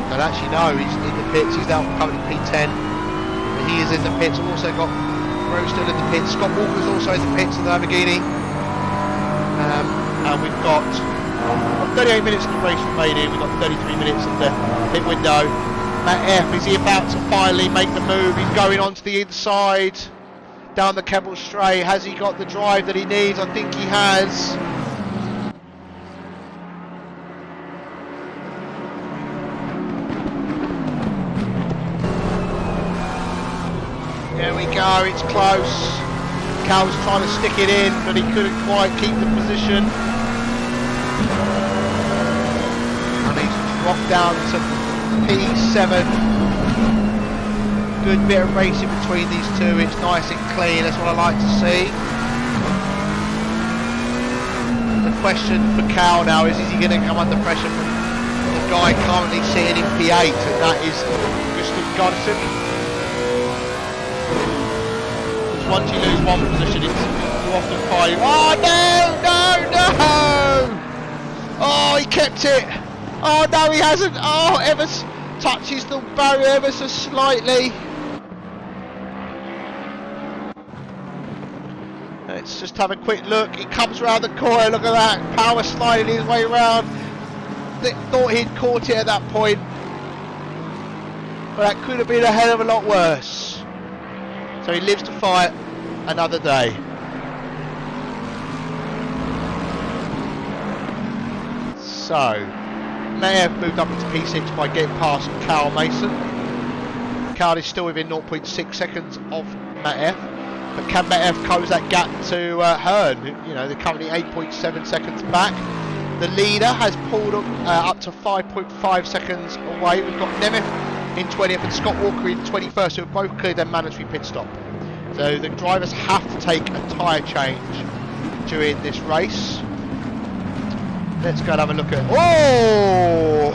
Don't actually know, he's in the pits, he's now currently P10. But he is in the pits. We've also got Rose still in the pits. Scott Walker's also in the pits in the Lamborghini. And we've got 38 minutes of the race remaining. We've got 33 minutes of the pit window. Matt F, is he about to finally make the move? He's going onto the inside, down the Kebble Straight. Has he got the drive that he needs? I think he has. There we go, it's close. Cal's trying to stick it in, but he couldn't quite keep the position. And he's dropped down to P7. Good bit of racing between these two. It's nice and clean. That's what I like to see. The question for Cal now is he going to come under pressure from the guy currently sitting in P8, and that is Gustav Garrison. Once you lose one position, it's you often find. Oh no! Oh, he kept it. Oh no, he hasn't. Oh, Evers touches the barrier ever so slightly. Let's just have a quick look. He comes around the corner. Look at that, power sliding his way around. Thought he'd caught it at that point, but that could have been a hell of a lot worse. So he lives to fight another day. So, may have moved up into P6 by getting past Cal Mason. Cal is still within 0.6 seconds of Matt F. But can Matt F close that gap to Hearn? You know, they're currently 8.7 seconds back. The leader has pulled up to 5.5 seconds away. We've got Nemeth in 20th and Scott Walker in 21st, who have both cleared their mandatory pit stop. So the drivers have to take a tyre change during this race. Let's go and have a look at... Oh!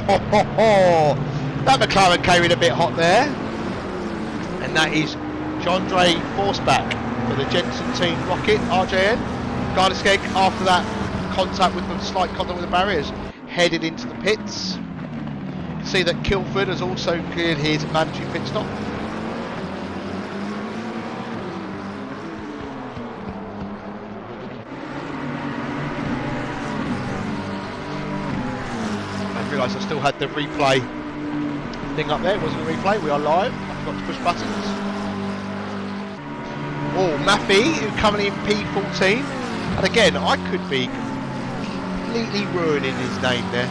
That McLaren came in a bit hot there. And that is Jandre Forsback for the Jensen Team Rocket, RJN. Gardeskeg, after that contact with the slight contact with the barriers, headed into the pits. See that Kilford has also cleared his mandatory pit stop. I realised I still had the replay thing up there. It wasn't a replay, we are live. I forgot to push buttons. Oh, Maffey, currently in P14. And again, I could be completely ruining his name there.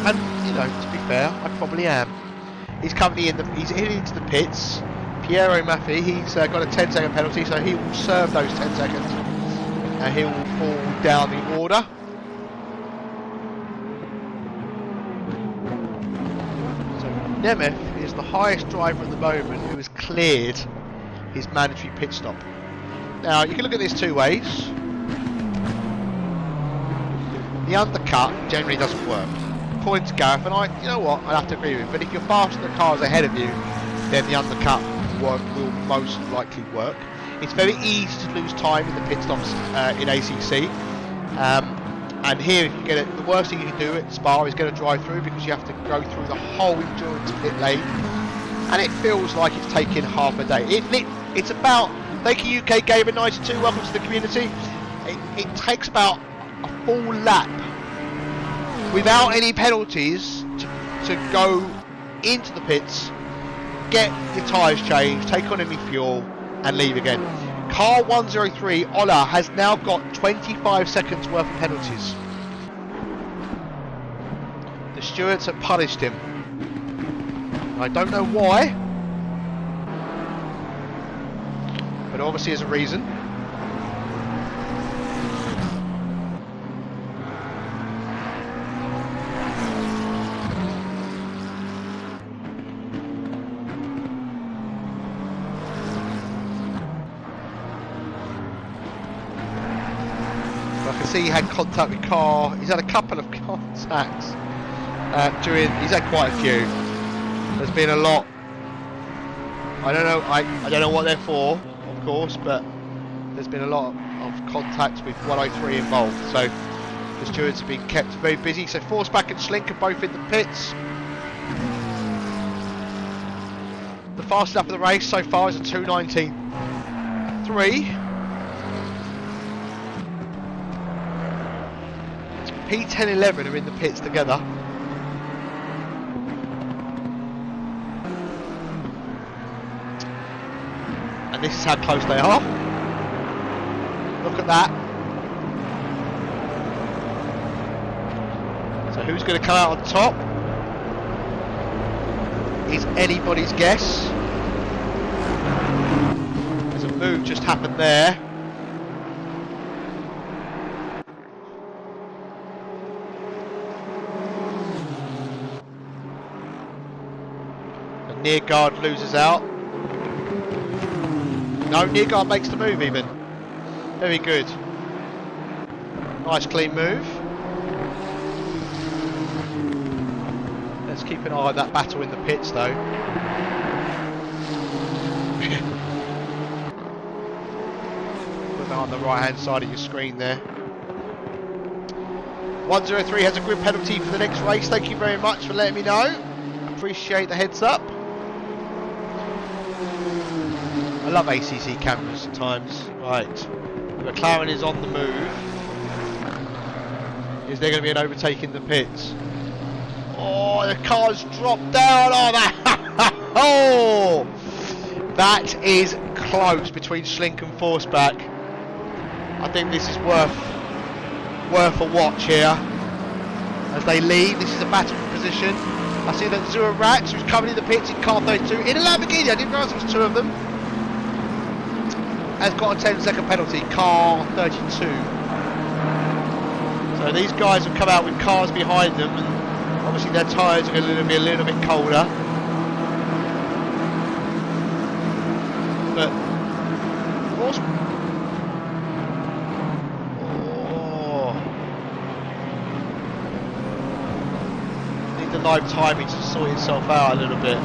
And, you know, to be fair, I probably am. He's currently he's heading into the pits. Piero Maffey, he's got a 10-second penalty, so he will serve those 10 seconds. And he will fall down the order. So Nemeth is the highest driver at the moment who has cleared his mandatory pit stop. Now, you can look at this two ways. The undercut generally doesn't work. Points Gareth, and you know what, I'd have to agree with him, but if you're faster than the cars ahead of you, then the undercut will most likely work. It's very easy to lose time in the pit stops in ACC, and here if you get it, the worst thing you can do at Spa is get a drive through, because you have to go through the whole endurance pit lane, and it feels like it's taking half a day. It's about, thank you UK Gamer 92, welcome to the community. It takes about a full lap without any penalties to go into the pits, get your tyres changed, take on any fuel and leave again. Car 103, Ola, has now got 25 seconds worth of penalties. The stewards have punished him. I don't know why, but obviously there's a reason. See, he had contact with car. He's had a couple of contacts he's had quite a few. There's been a lot I don't know. I don't know what they're for, of course, but there's been a lot of contact with 103 involved, so the stewards have been kept very busy. So Forceback and Slink are both in the pits. The fastest lap of the race so far is a 2:19.3. P10-11 are in the pits together. And this is how close they are. Look at that. So who's going to come out on top? Is anybody's guess. There's a move just happened there. The near guard loses out. No, near guard makes the move even. Very good. Nice clean move. Let's keep an eye on that battle in the pits though. Put that on the right hand side of your screen there. 103 has a grid penalty for the next race. Thank you very much for letting me know. Appreciate the heads up. I love ACC cameras at times. Right, the McLaren is on the move. Is there going to be an overtake in the pits? Oh, the car's dropped down. Oh, that! Oh, that is close between Slink and Forceback. I think this is worth a watch here as they lead. This is a battle for position. I see that Zura Rats, who's coming in the pits in car 32 in a Lamborghini. I didn't realise there was two of them. Has got a 10-second penalty, car 32. So these guys have come out with cars behind them, and obviously their tyres are going to be a little bit colder. But of course, need the live timing to sort itself out a little bit.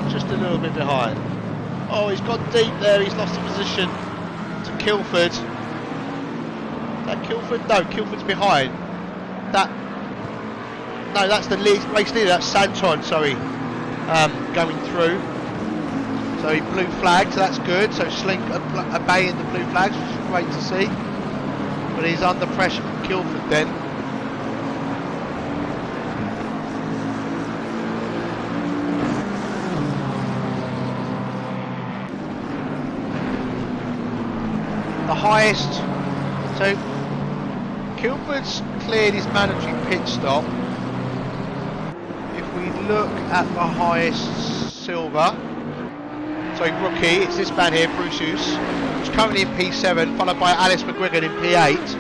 Just a little bit behind. Oh, he's gone deep there. He's lost the position to Kilford. Is that Kilford? No, Kilford's behind. No, that's the race leader. That's Santon. Sorry, going through. So he blue flagged. So that's good. So Slink obeying the blue flags, which is great to see. But he's under pressure from Kilford then. Highest, so Kilford's cleared his mandatory pit stop. If we look at the highest silver, sorry, rookie, it's this man here, Bruce Hughes, who's currently in P7, followed by Alice McGuigan in P8.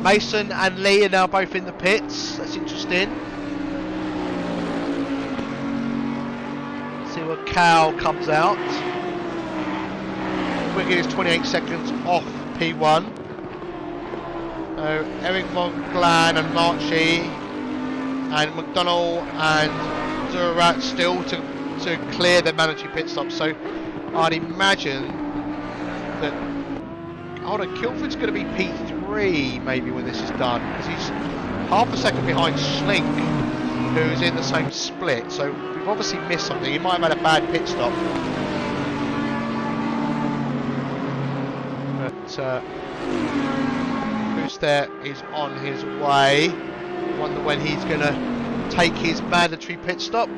Mason and Lee are now both in the pits. That's interesting. Let's see where Cal comes out. Wiggin is 28 seconds off P1. Eric Von Glan and Marchie and McDonnell and Zurat still to clear their mandatory pit stop. So I'd imagine that. Hold on, Kilford's going to be P3 maybe when this is done, because he's half a second behind Slink, who's in the same split. So we've obviously missed something. He might have had a bad pit stop. Booster is on his way. Wonder when he's going to take his mandatory pit stop.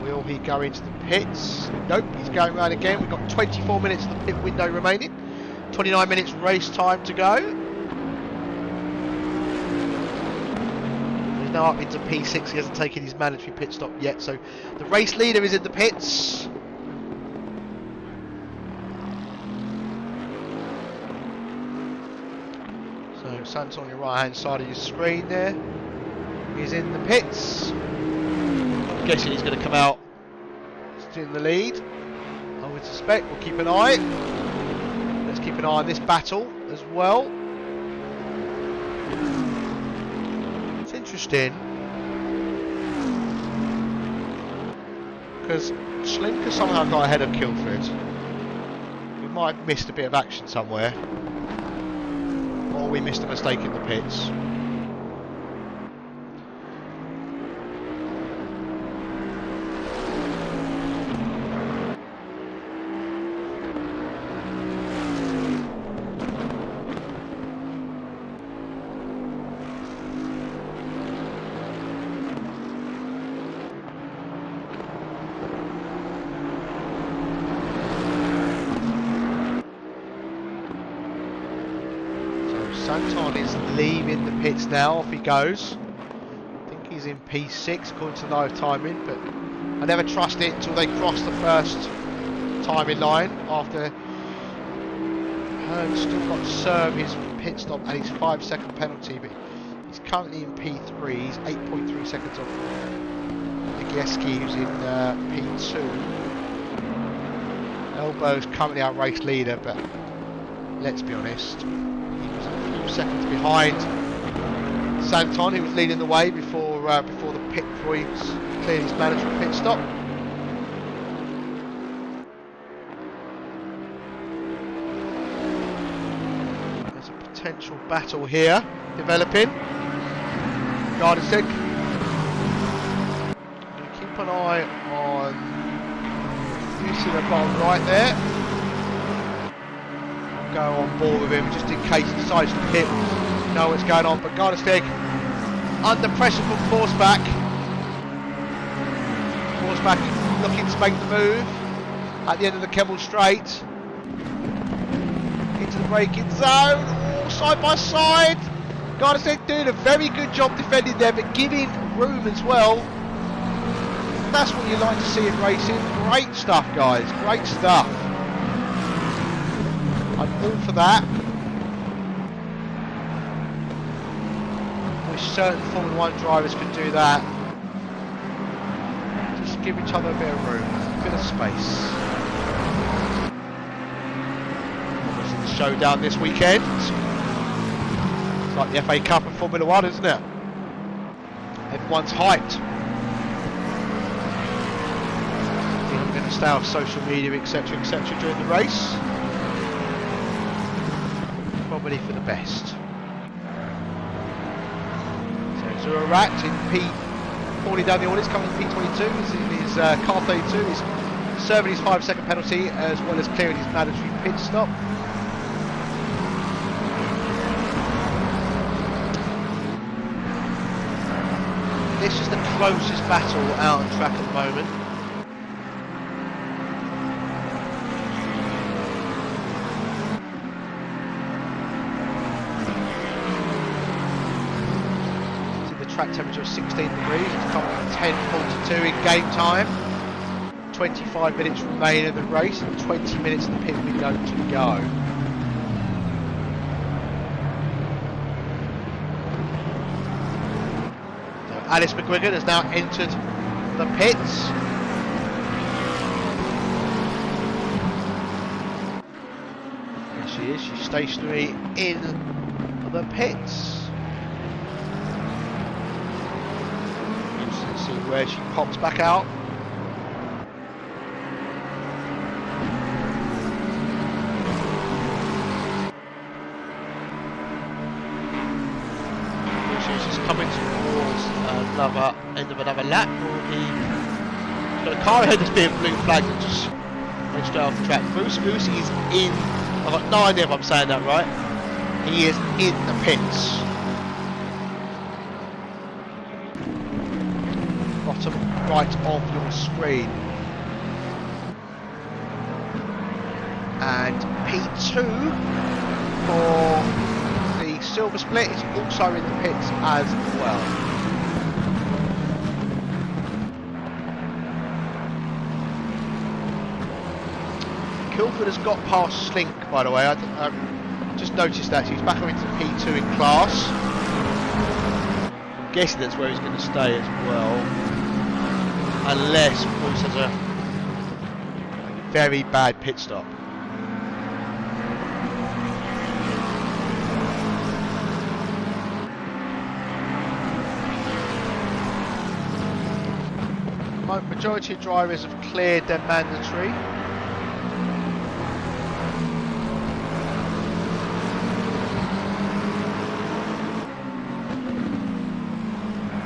Will he go into the pits? Nope, he's going round again. We've got 24 minutes of the pit window remaining. 29 minutes race time to go. Now up into P6, he hasn't taken his mandatory pit stop yet, so the race leader is in the pits. So Santos on your right hand side of your screen there. He's in the pits. I'm guessing he's going to come out in the lead. I would would suspect. We'll keep an eye. Let's keep an eye on this battle as well. It's interesting because Slinker somehow got ahead of Kilford. We might have missed a bit of action somewhere, or we missed a mistake in the pits. Santon is leaving the pits now, off he goes. I think he's in P6 according to live timing, but I never trust it until they cross the first timing line. After Hearn's still got to serve his pit stop and his 5-second penalty, but he's currently in P3, he's 8.3 seconds off Nagieski, who's in P2. Elbow's currently our race leader, but let's be honest, seconds behind Santon, who was leading the way before the pit points cleared his mandatory pit stop. There's a potential battle here developing. Gardisek. Keep an eye on you see the bottom right there. Go on board with him just in case he decides to pit. Know what's going on, but Gardistek under pressure from Forceback. Forceback looking to make the move at the end of the Kemmel Straight into the braking zone. Oh, side by side. Gardistek doing a very good job defending there, but giving room as well. That's what you like to see in racing. Great stuff, guys. Great stuff. I'm all for that. Wish certain Formula 1 drivers could do that. Just give each other a bit of room, a bit of space. Obviously the showdown this weekend. It's like the FA Cup and Formula 1, isn't it? Everyone's hyped. I think I'm going to stay off social media, etc., etc. during the race. Probably for the best. So Zurat in P, falling down the orders, coming in P22. He's in his car 32. He's serving his 5-second penalty as well as clearing his mandatory pit stop. This is the closest battle out on track at the moment. Track temperature of 16 degrees, it's currently 10:42 in game time. 25 minutes remain in the race and 20 minutes in the pit window to go. So Alice McGuigan has now entered the pits. There she is, she's stationary in the pits. Where she pops back out. She's just coming towards another end of another lap. He's got a car ahead that's being blue flagged and just went straight off the track. Bruce is in. I've got no idea if I'm saying that right. He is in the pits. Bottom right of your screen. And P2 for the silver split is also in the pits as well. Kilford has got past Slink, by the way. I just noticed that he's back into P2 in class. I'm guessing that's where he's going to stay as well. Unless Bruce has a very bad pit stop. Majority of drivers have cleared their mandatory.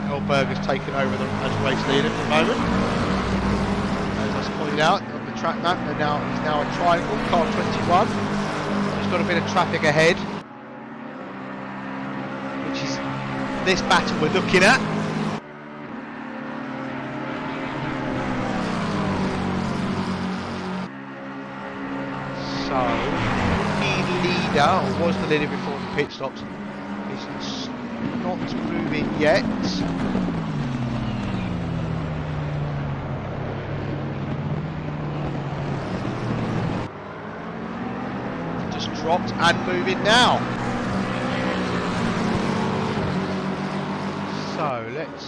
Elberg has taken over as race leader at the moment. As I pointed out on the track map, he's now a triangle, car 21. There's got a bit of traffic ahead, which is this battle we're looking at. So, the leader, or was the leader before the pit stops, is not moving yet. Just dropped and moving now. So let's.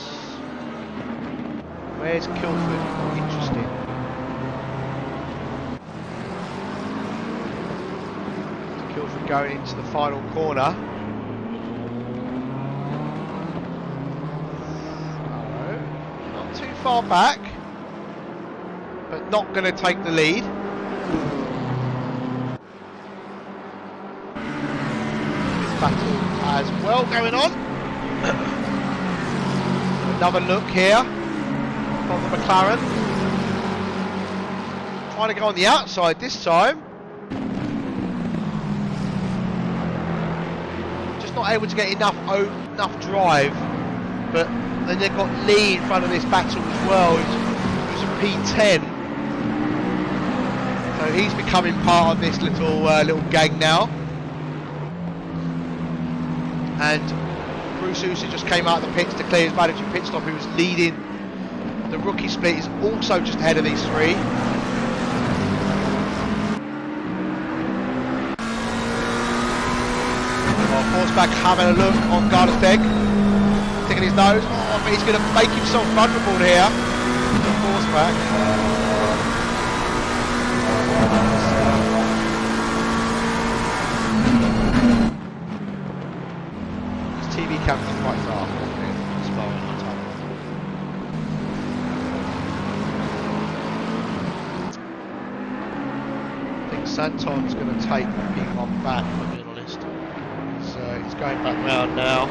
Where's Kilford? Interesting. Kilford going into the final corner. Too far back, but not going to take the lead. This battle as well going on. Another look here from the McLaren. Trying to go on the outside this time. Just not able to get enough drive, but then they've got Lee in front of this battle as well, who's a P10. So he's becoming part of this little gang now. And Bruce Usa just came out of the pits to clear his mandatory pit stop, who was leading the rookie split, is also just ahead of these three. Forsberg having a look on Gardesteg. Sticking his nose, but he's going to make himself vulnerable here. Forsberg. His TV camera's quite dark. I think Santon's going to take the P1 back, if I'm being honest. So he's going back round now.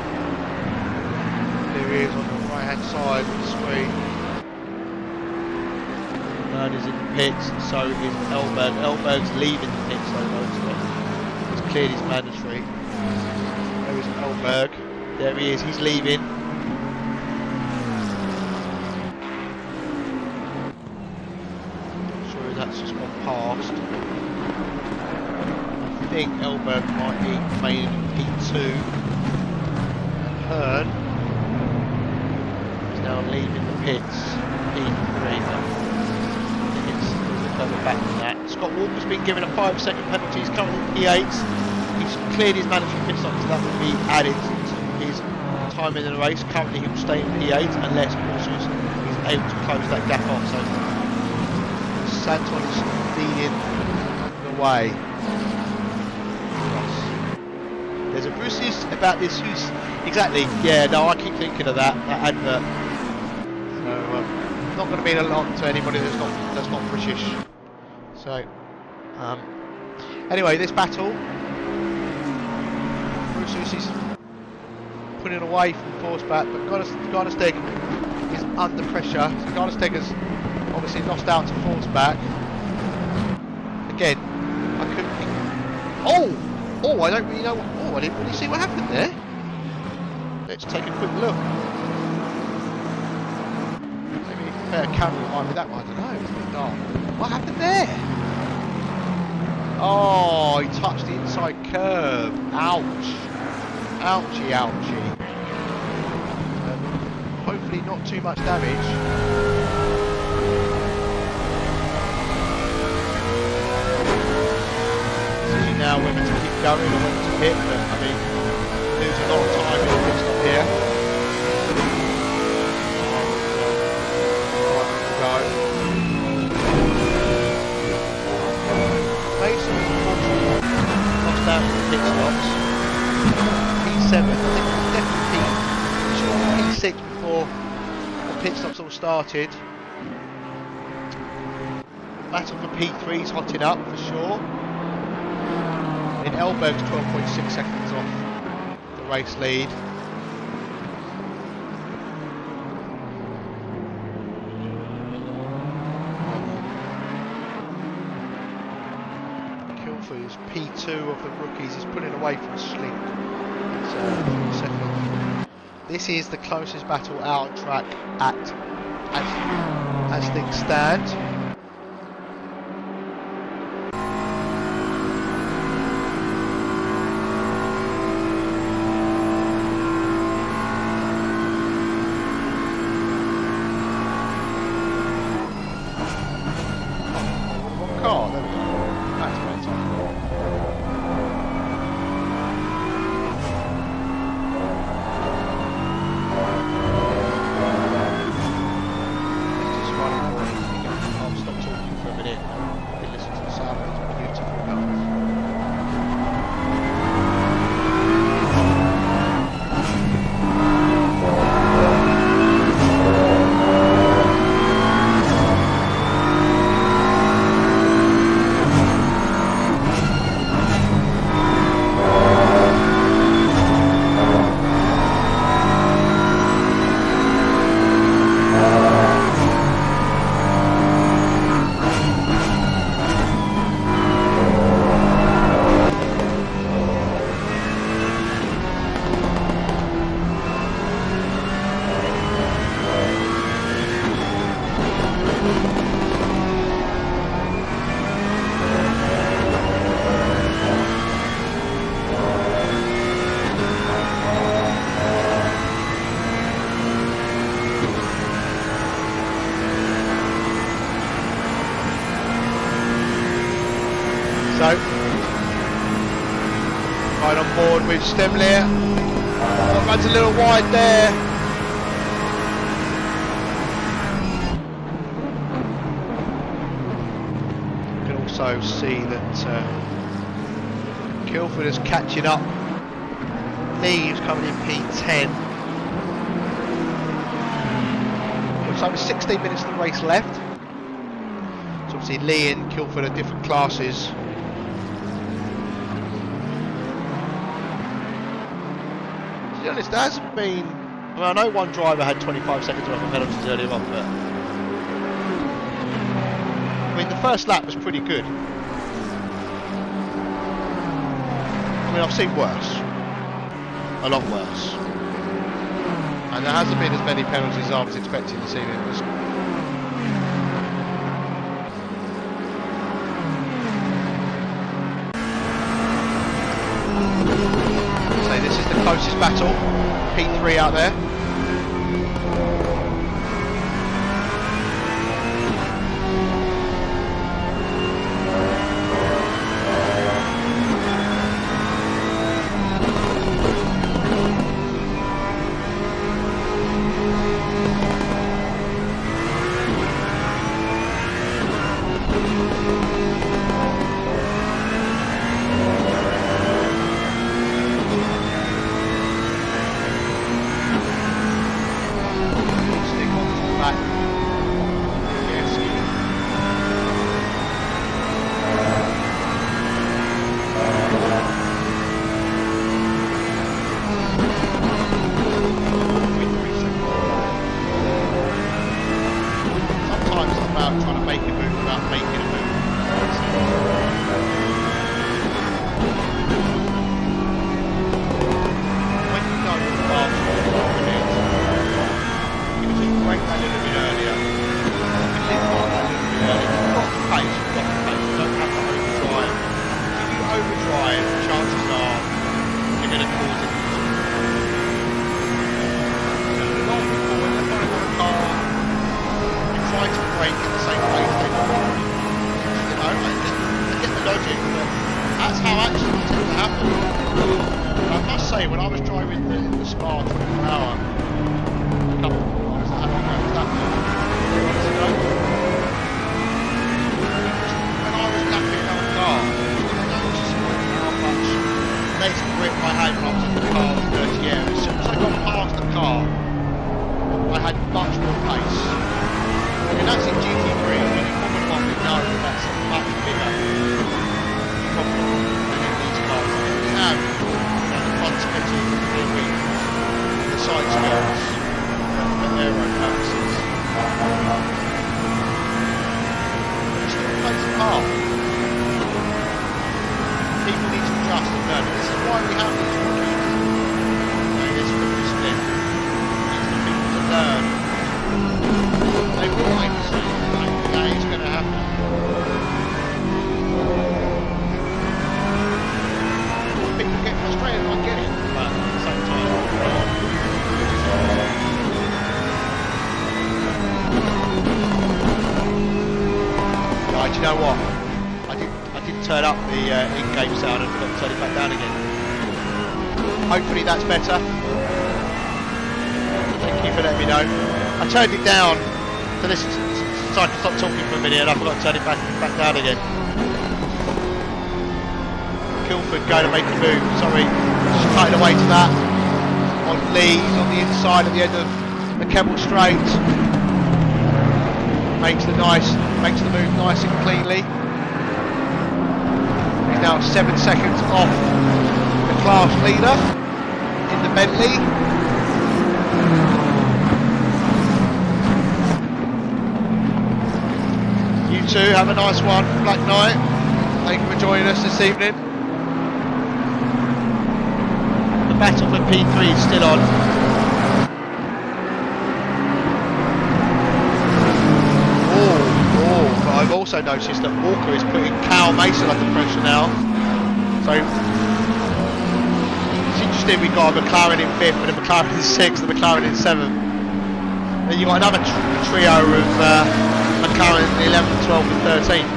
There he is on the right hand side of the screen. Bernard is in the pits, and so is Elberg. Elberg's leaving the pits, so he's cleared his mandatory. There is Elberg. There he is, he's leaving. Not sure if that's just gone past. I think Elberg might be remaining in P2. And Hearn now leaving the pits, P3. It's further back than that. Scott Walker's been given a 5-second penalty. He's currently P8. He's cleared his mandatory pit stop, so that will be added to his time in the race. Currently he will stay in P8 unless Porsche is able to close that gap off. So Santon is leading the way. There's a Bruce's about this who's exactly, yeah, no, I keep thinking of that advert. So not going to mean a lot to anybody that's not British. So anyway, this battle, Bruce is putting away from Forsberg, but Gardesteg is under pressure. So Gardesteg has obviously lost out to Forsberg. Again, I couldn't. Oh, I don't really know. I didn't really see what happened there. Let's take a quick look. Maybe a better camera might be that one. I don't know. It's a bit dark. What happened there? Oh, he touched the inside curb. Ouch. Ouchie, ouchie. Hopefully not too much damage. Now whether to keep going or whether to hit, but I mean, lose a lot of time in the pit stop here. Go. P6 before the pit stops all started. Battle for P3's hotting up for sure. In Elberg's 12.6 seconds off the race lead. Kilford's P2 of the rookies is pulling away from Slink. It's second. This is the closest battle out on track as things stand. Oh, there we go. That's better. Let's just run it more. I'll stop talking for a minute and listen to the sound of these beautiful bells. So, right on board with Stemler. Runs a little wide there. You can also see that Kilford is catching up. Leaves coming in P10. Looks like with 16 minutes of the race left. So obviously Lee and Kilford are different classes. To be honest, there hasn't been. I mean, I know one driver had 25 seconds worth of penalties earlier on, but I mean, the first lap was pretty good. I mean, I've seen worse, a lot worse, and there hasn't been as many penalties as I was expecting to see. It was. So this is the closest battle. P3 out there. Trying to make a move without making a move. When you know the fast you can break that a little bit earlier. You can live on that a little bit earlier. You've got the pace, you don't have to overdrive. If you overdrive, chances are you're going to cause it. A lot of people, when they're running on a car, try to brake at the same pace they want. You know, I get the logic, but that's how accidents tend to happen. And I must say, when I was driving the Spa 24-hour, a couple of months, how long ago was that? 3 months ago? When I was lapping another car, I noticed how much less grip I had when I was in the car with dirty air. As soon as I got past the car, side skirts for aero purposes. It still plays a part. People need to adjust and learn. This is why we have these rookies. This rookie split. It's for people to learn. They will make mistakes. That is going to happen. People get frustrated, I get it, but at the same time, right, do you know what? I didn't turn up the in-game sound and forgot to turn it back down again. Hopefully that's better. Thank you for letting me know. I turned it down to listen so I could stop talking for a minute and I forgot to turn it back down again. Kilford going to make a move, sorry, just cutting away to that. On Lee, on the inside at the end of the Kemmel Straight. Makes the move nice and cleanly. He's now 7 seconds off the class leader in the Bentley. You two have a nice one, Black Knight. Thank you for joining us this evening. The battle for P3 is still on. But I've also noticed that Walker is putting Cal Mason under pressure now. So it's interesting, we've got a McLaren in 5th and a McLaren in 6th and a McLaren in 7th. Then you've got another trio of McLaren in 11th, 12th and 13th.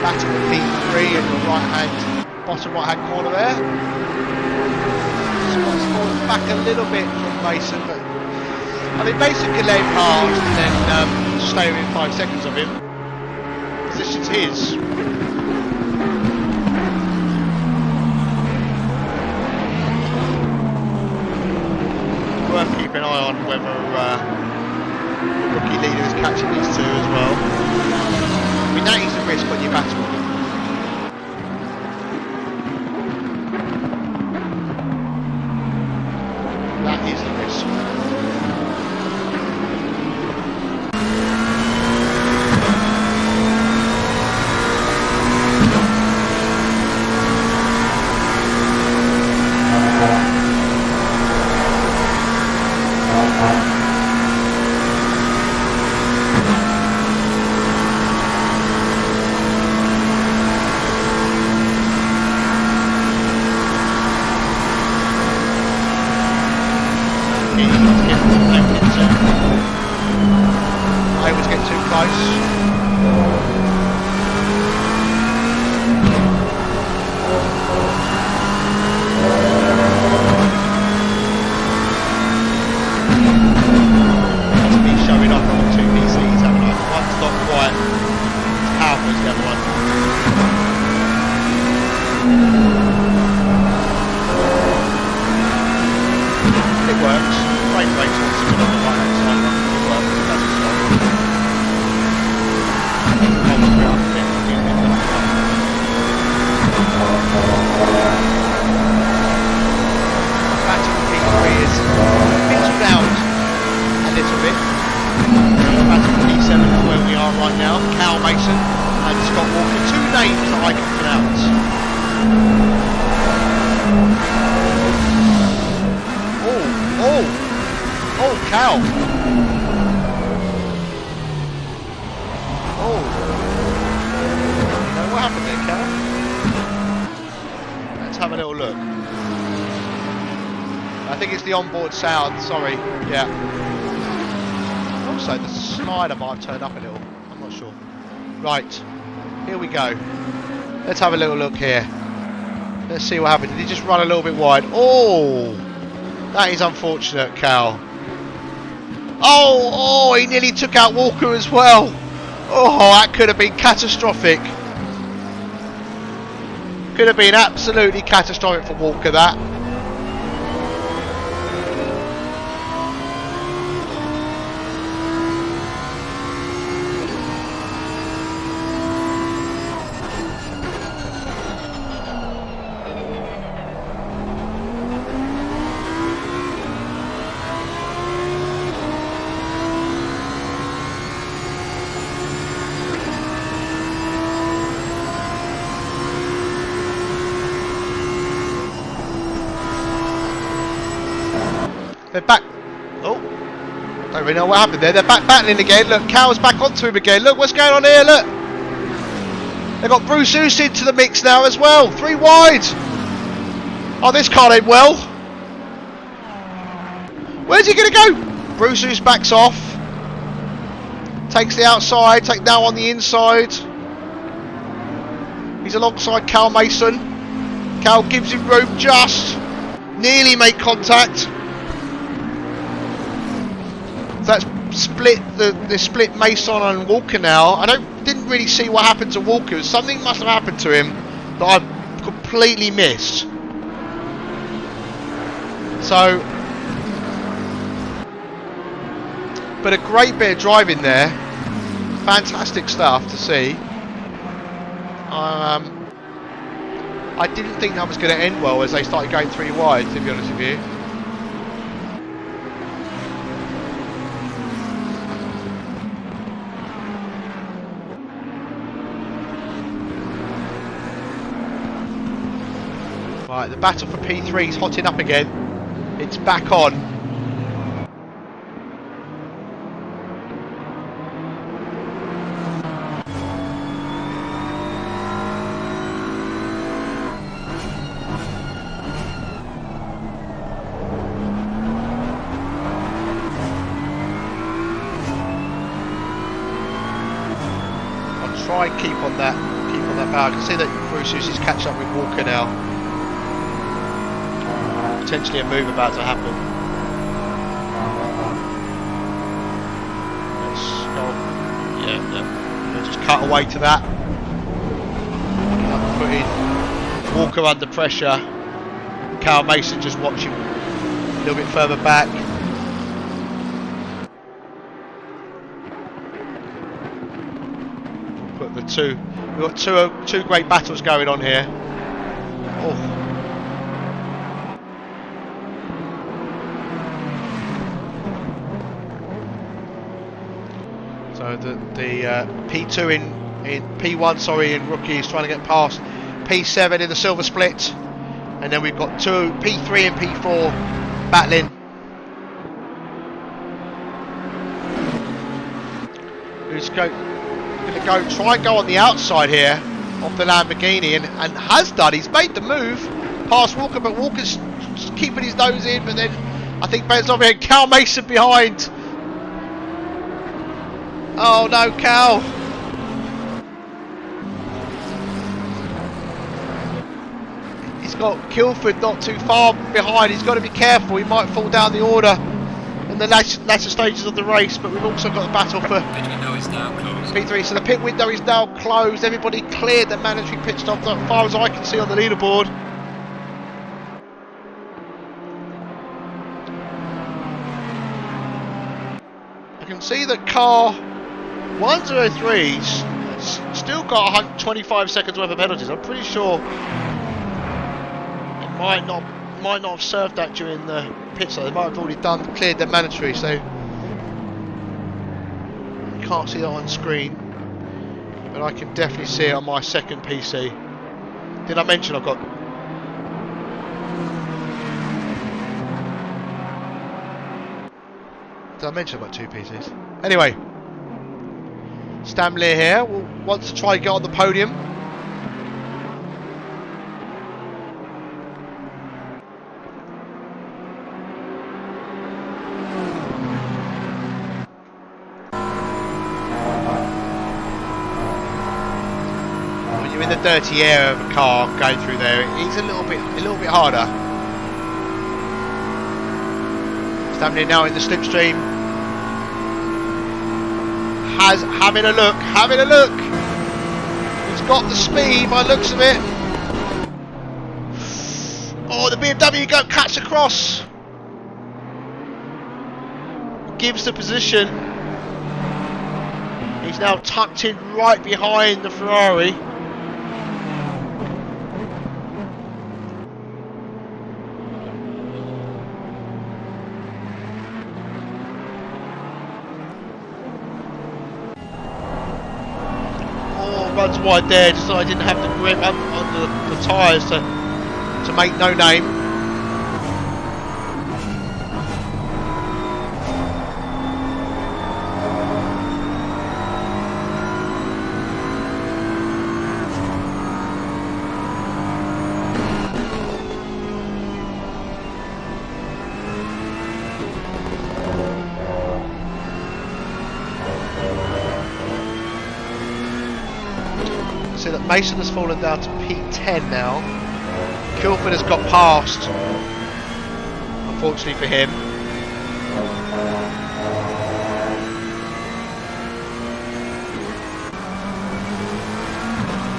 Battle with P3 in the bottom right hand corner there. Scott's fallen back a little bit from Mason, but I mean Mason can let him pass and then stay within 5 seconds of him. Position's his. Worth keeping an eye on whether the rookie leader is catching these two as well. I mean that is a risk when you battle with them. That is the risk. Able to get too close. That's me showing off on 2 PCs, haven't I? One's not quite as powerful as the other one. It works. Frame rate's not so good on the right hand side. It works. It doesn't stop. Battle P3 is fizzled out a little bit. Battle P7 is where we are right now. Cal Mason and Scott Walker, 2 names that I can pronounce. Oh, Cal. Oh. What happened there, Cal? Let's have a little look. I think it's the onboard sound, sorry. Yeah. Also, the slider might have turned up a little. I'm not sure. Right. Here we go. Let's have a little look here. Let's see what happened. Did he just run a little bit wide? Oh! That is unfortunate, Cal. Oh, he nearly took out Walker as well. Oh, that could have been catastrophic. Could have been absolutely catastrophic for Walker, that. They're back. Oh, don't really know what happened there. They're back battling again. Look, Cal's back onto him again. Look what's going on here. Look, they've got Bruce Oos into the mix now as well. 3 wide. Oh, this car ain't well. Where's he going to go? Bruce Oos backs off. Takes the outside. Take now on the inside. He's alongside Cal Mason. Cal gives him room just. Nearly make contact. So that's split the split Mason and Walker now. I didn't really see what happened to Walker. Something must have happened to him that I've completely missed. So, but a great bit of driving there. Fantastic stuff to see. I didn't think that was going to end well as they started going 3 wide, to be honest with you. Right, the battle for P3 is hotting up again. It's back on. Try and keep on that power. I can see that Bruce Oos is catching up with Walker now. Potentially a move about to happen. Let's go. Yeah. We'll just cut away to that. Putting Walker under pressure. Cal Mason just watching a little bit further back. We've got two great battles going on here. Oh. So the P2 in P1, sorry, in rookie is trying to get past P7 in the silver split, and then we've got P3 and P4 battling. Who's going to try and go on the outside here of the Lamborghini, and has done. He's made the move past Walker, but Walker's just keeping his nose in, but then I think Ben's over here. Cal Mason behind. Oh no, Cal. He's got Kilford not too far behind. He's got to be careful. He might fall down the order in the latter stages of the race, but we've also got the battle for P3. So the pit window is now closed. Everybody cleared the mandatory pit stop, as far as I can see on the leaderboard. I can see that car 103's still got 125 seconds worth of penalties. I'm pretty sure it might not have served that during the pit stop. They might have already cleared their mandatory, so you can't see that on screen, but I can definitely see it on my second PC. Did I mention I've got? Did I mention I've got 2 PCs? Anyway, Stanley here wants to try and get on the podium. When you're in the dirty air of a car going through there, it's a little bit harder. Stanley now in the slipstream. Having a look. He's got the speed by the looks of it. Oh, the BMW cuts across. Gives the position. He's now tucked in right behind the Ferrari. Runs wide there, just so I didn't have the grip on the tyres to make no name. See that Mason has fallen down to P10 now. Kilford has got past, unfortunately for him.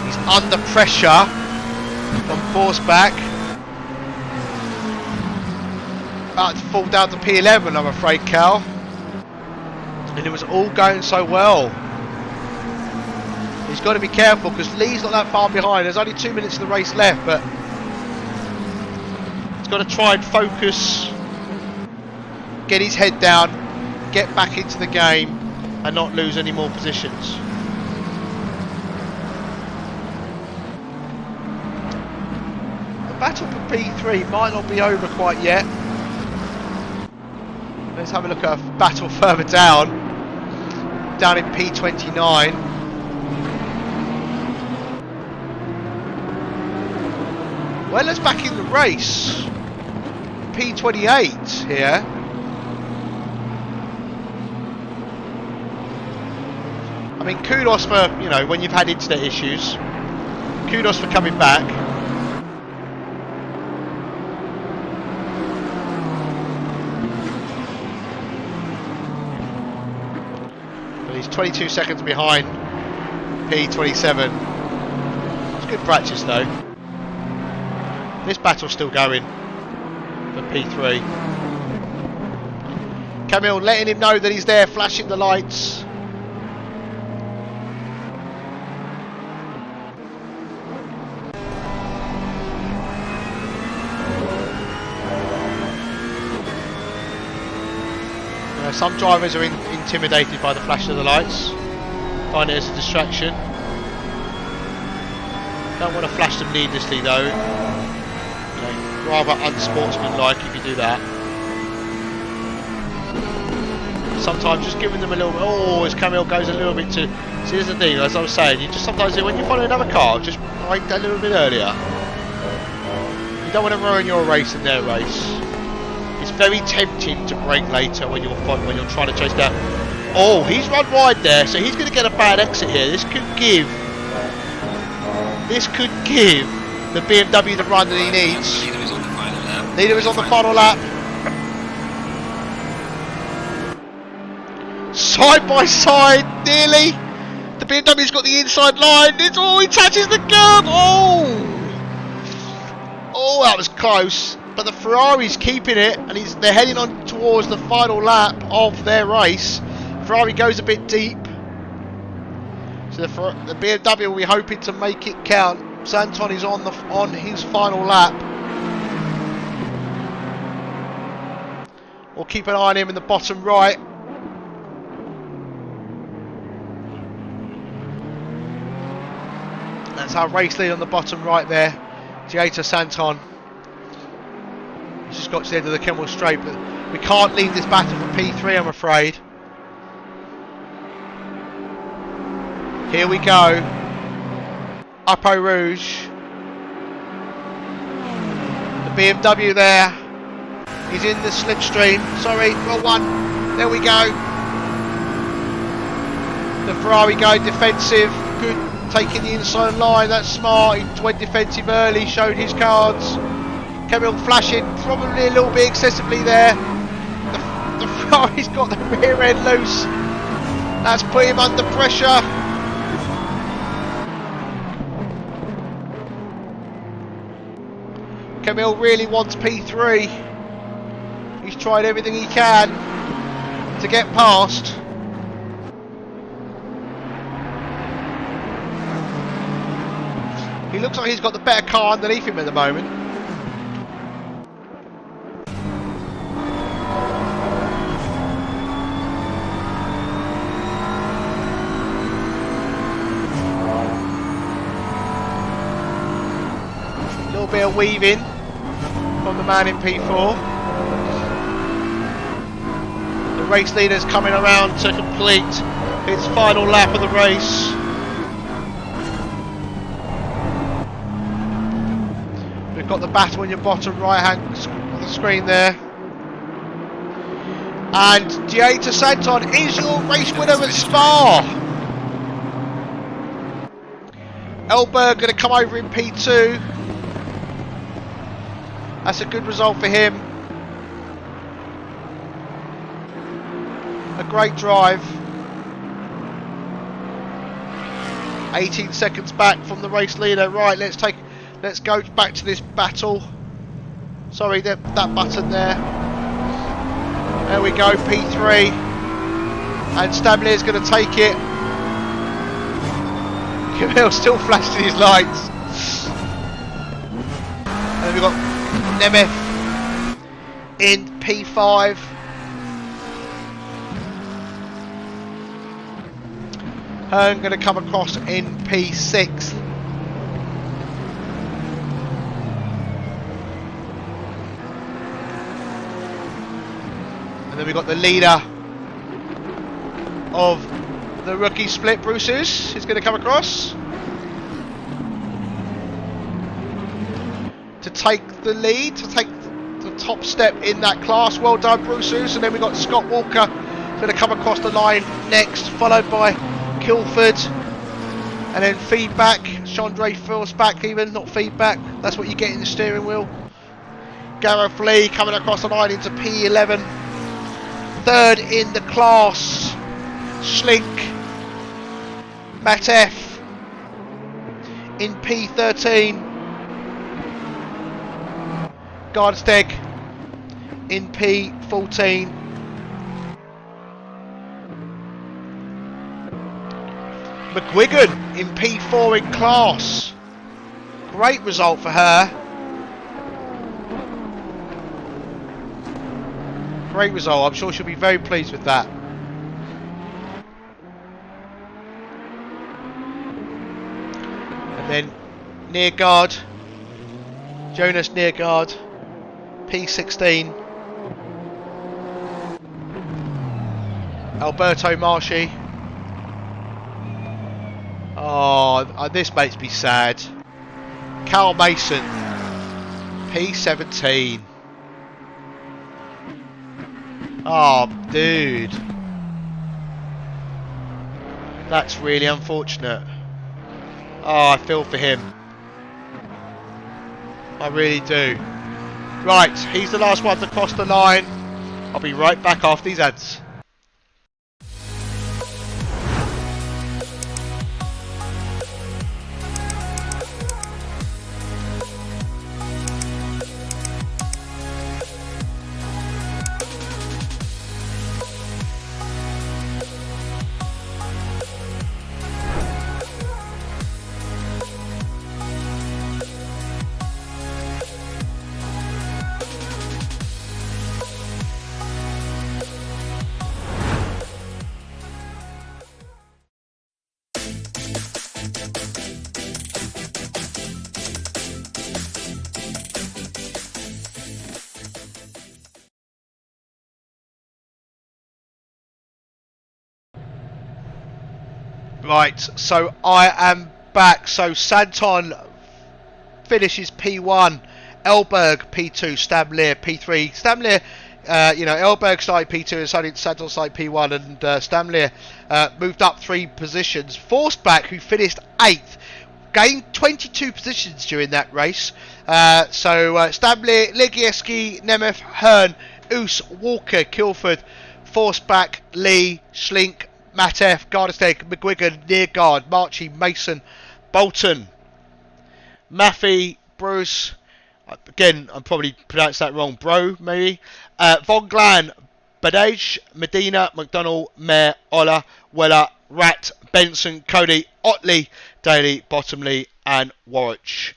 He's under pressure from Forceback. About to fall down to P11, I'm afraid, Cal. And it was all going so well. He's got to be careful because Lee's not that far behind. There's only 2 minutes of the race left, but he's got to try and focus, get his head down, get back into the game and not lose any more positions. The battle for P3 might not be over quite yet. Let's have a look at a battle further down in P29. Weller's back in the race. P28 here. I mean, kudos for, you know, when you've had internet issues. Kudos for coming back. But he's 22 seconds behind P27. It's good practice though. This battle's still going for P3. Camille letting him know that he's there, flashing the lights. You know, some drivers are intimidated by the flash of the lights, find it as a distraction. Don't want to flash them needlessly though. Rather unsportsmanlike if you do that. Sometimes just giving them a little bit. Oh, as Camille goes a little bit too. See, here's the thing, as I was saying, you just sometimes when you follow another car, just brake that a little bit earlier. You don't want to ruin your race and their race. It's very tempting to brake later when you're trying to chase down. Oh, he's run wide there, so he's going to get a bad exit here. This could give the BMW the run that he needs. Leader is on the final lap. Side by side, nearly. The BMW's got the inside line. He touches the curb. Oh, that was close. But the Ferrari's keeping it, and they're heading on towards the final lap of their race. Ferrari goes a bit deep, so the BMW will be hoping to make it count. Santon is on his final lap. We'll keep an eye on him in the bottom right. That's our race lead on the bottom right there. Gieta Santon. He's just got to the end of the Kemmel Straight, but we can't leave this battle for P3, I'm afraid. Here we go. Up Eau Rouge. The BMW there. He's in the slipstream. Sorry, wrong one. There we go. The Ferrari going defensive. Good, taking the inside line. That's smart. He went defensive early, showed his cards. Camille flashing, probably a little bit excessively there. The Ferrari's got the rear end loose. That's put him under pressure. Camille really wants P3. He's tried everything he can to get past. He looks like he's got the better car underneath him at the moment. A little bit of weaving from the man in P4. The race leader's coming around to complete its final lap of the race. We've got the battle in your bottom right hand of the screen there. And Gieta Santon is your race winner at Spa. Elberg going to come over in P2. That's a good result for him. A great drive. 18 seconds back from the race leader. Right, let's go back to this battle. Sorry, that button there. There we go, P3. And Stamler's going to take it. Camille still flashing his lights. And then we've got Nemeth in P5. Hearn going to come across in P6. And then we've got the leader of the rookie split, Bruce's. He's going to come across to take the lead, to take the top step in that class. Well done, Bruce's. And then we've got Scott Walker going to come across the line next, followed by Kilford. And then feedback. Chandra Force back even, not feedback. That's what you get in the steering wheel. Gareth Lee coming across the line into P11. Third in the class, Schlink. Matt F in P13. Gardsteg in P14. McGuigan in P4 in class. Great result for her. Great result. I'm sure she'll be very pleased with that. And then Nearguard, Jonas Nearguard, P16. Alberto Marshy. Oh, this makes me sad. Carl Mason, P17. Oh, dude. That's really unfortunate. Oh, I feel for him. I really do. Right, he's the last one to cross the line. I'll be right back after these ads. Right, so I am back. So Santon finishes P1, Elberg P2, Stamler P3. Stamler, Elberg started P2 and Santon started P1, and Stamler moved up 3 positions. Forsback, who finished 8th, gained 22 positions during that race. Stamler, Legieski, Nemeth, Hearn, Oos, Walker, Kilford, Forsback, Lee, Schlink, Matef, Gardesteg, McGuigan, Nearguard, Marchie, Mason, Bolton, Maffey, Bruce, again, I'm probably pronounced that wrong, Bro, maybe, Von Glan, Badage, Medina, McDonald, Mayer, Ola, Weller, Rat, Benson, Cody, Otley, Daly, Bottomley, and Warwick.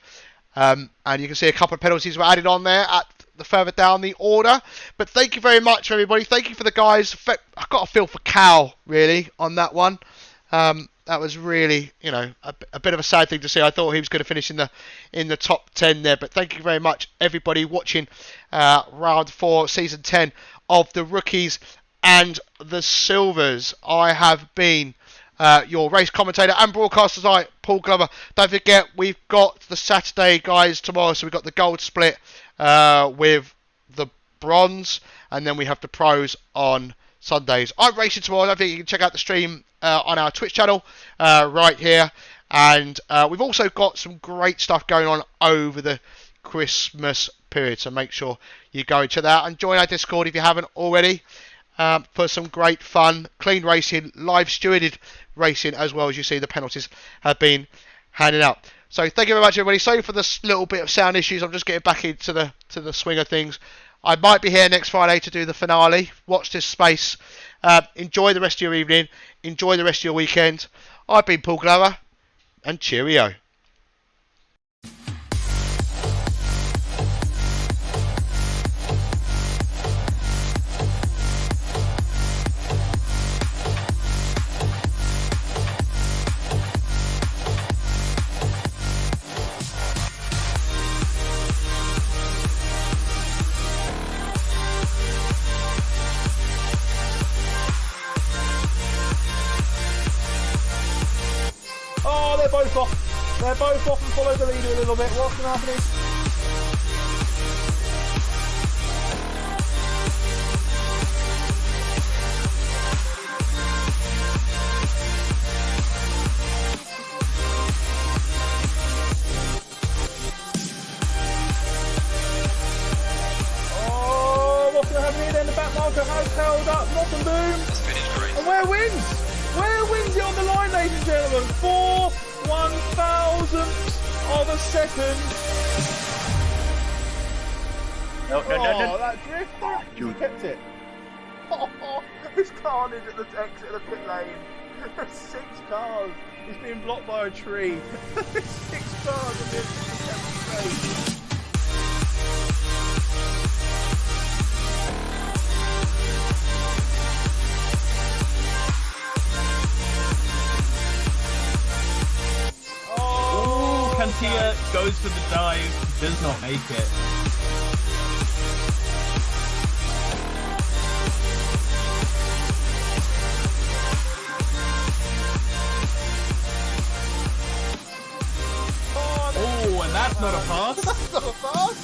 And you can see a couple of penalties were added on there at the further down the order. But thank you very much, everybody. Thank you for the guys. I've got a feel for Cal, really, on that one. That was really, a bit of a sad thing to see. I thought he was going to finish in the top 10 there. But thank you very much, everybody, watching round 4, season 10 of the Rookies and the Silvers. I have been your race commentator and broadcaster tonight, Paul Glover. Don't forget, we've got the Saturday guys tomorrow. So we've got the gold split with the bronze, and then we have the pros on Sundays. I'm racing tomorrow. I think you can check out the stream on our Twitch channel right here. And we've also got some great stuff going on over the Christmas period, so make sure you go and check that out and join our Discord if you haven't already, for some great fun, clean racing, live stewarded racing, as well. As you see, the penalties have been handed out. So thank you very much, everybody. Sorry for this little bit of sound issues. I'm just getting back into the swing of things. I might be here next Friday to do the finale. Watch this space. Enjoy the rest of your evening. Enjoy the rest of your weekend. I've been Paul Glover, and cheerio. Oh, they're both off. They're both off and follow the leader a little bit. What's going to happen? Oh, what's going to happen here then? The back marker has held up. Knock and boom. That's finished the race. And where wins? Where wins it on the line, ladies and gentlemen? 4 1,000ths of a second. No. That drift, you kept it. Oh, there's carnage at the exit of the pit lane. There's 6 cars. He's being blocked by a tree. There's 6 cars on the exit. Cantia goes for the dive, does not make it. Oh, and that's not a pass. That's not a pass.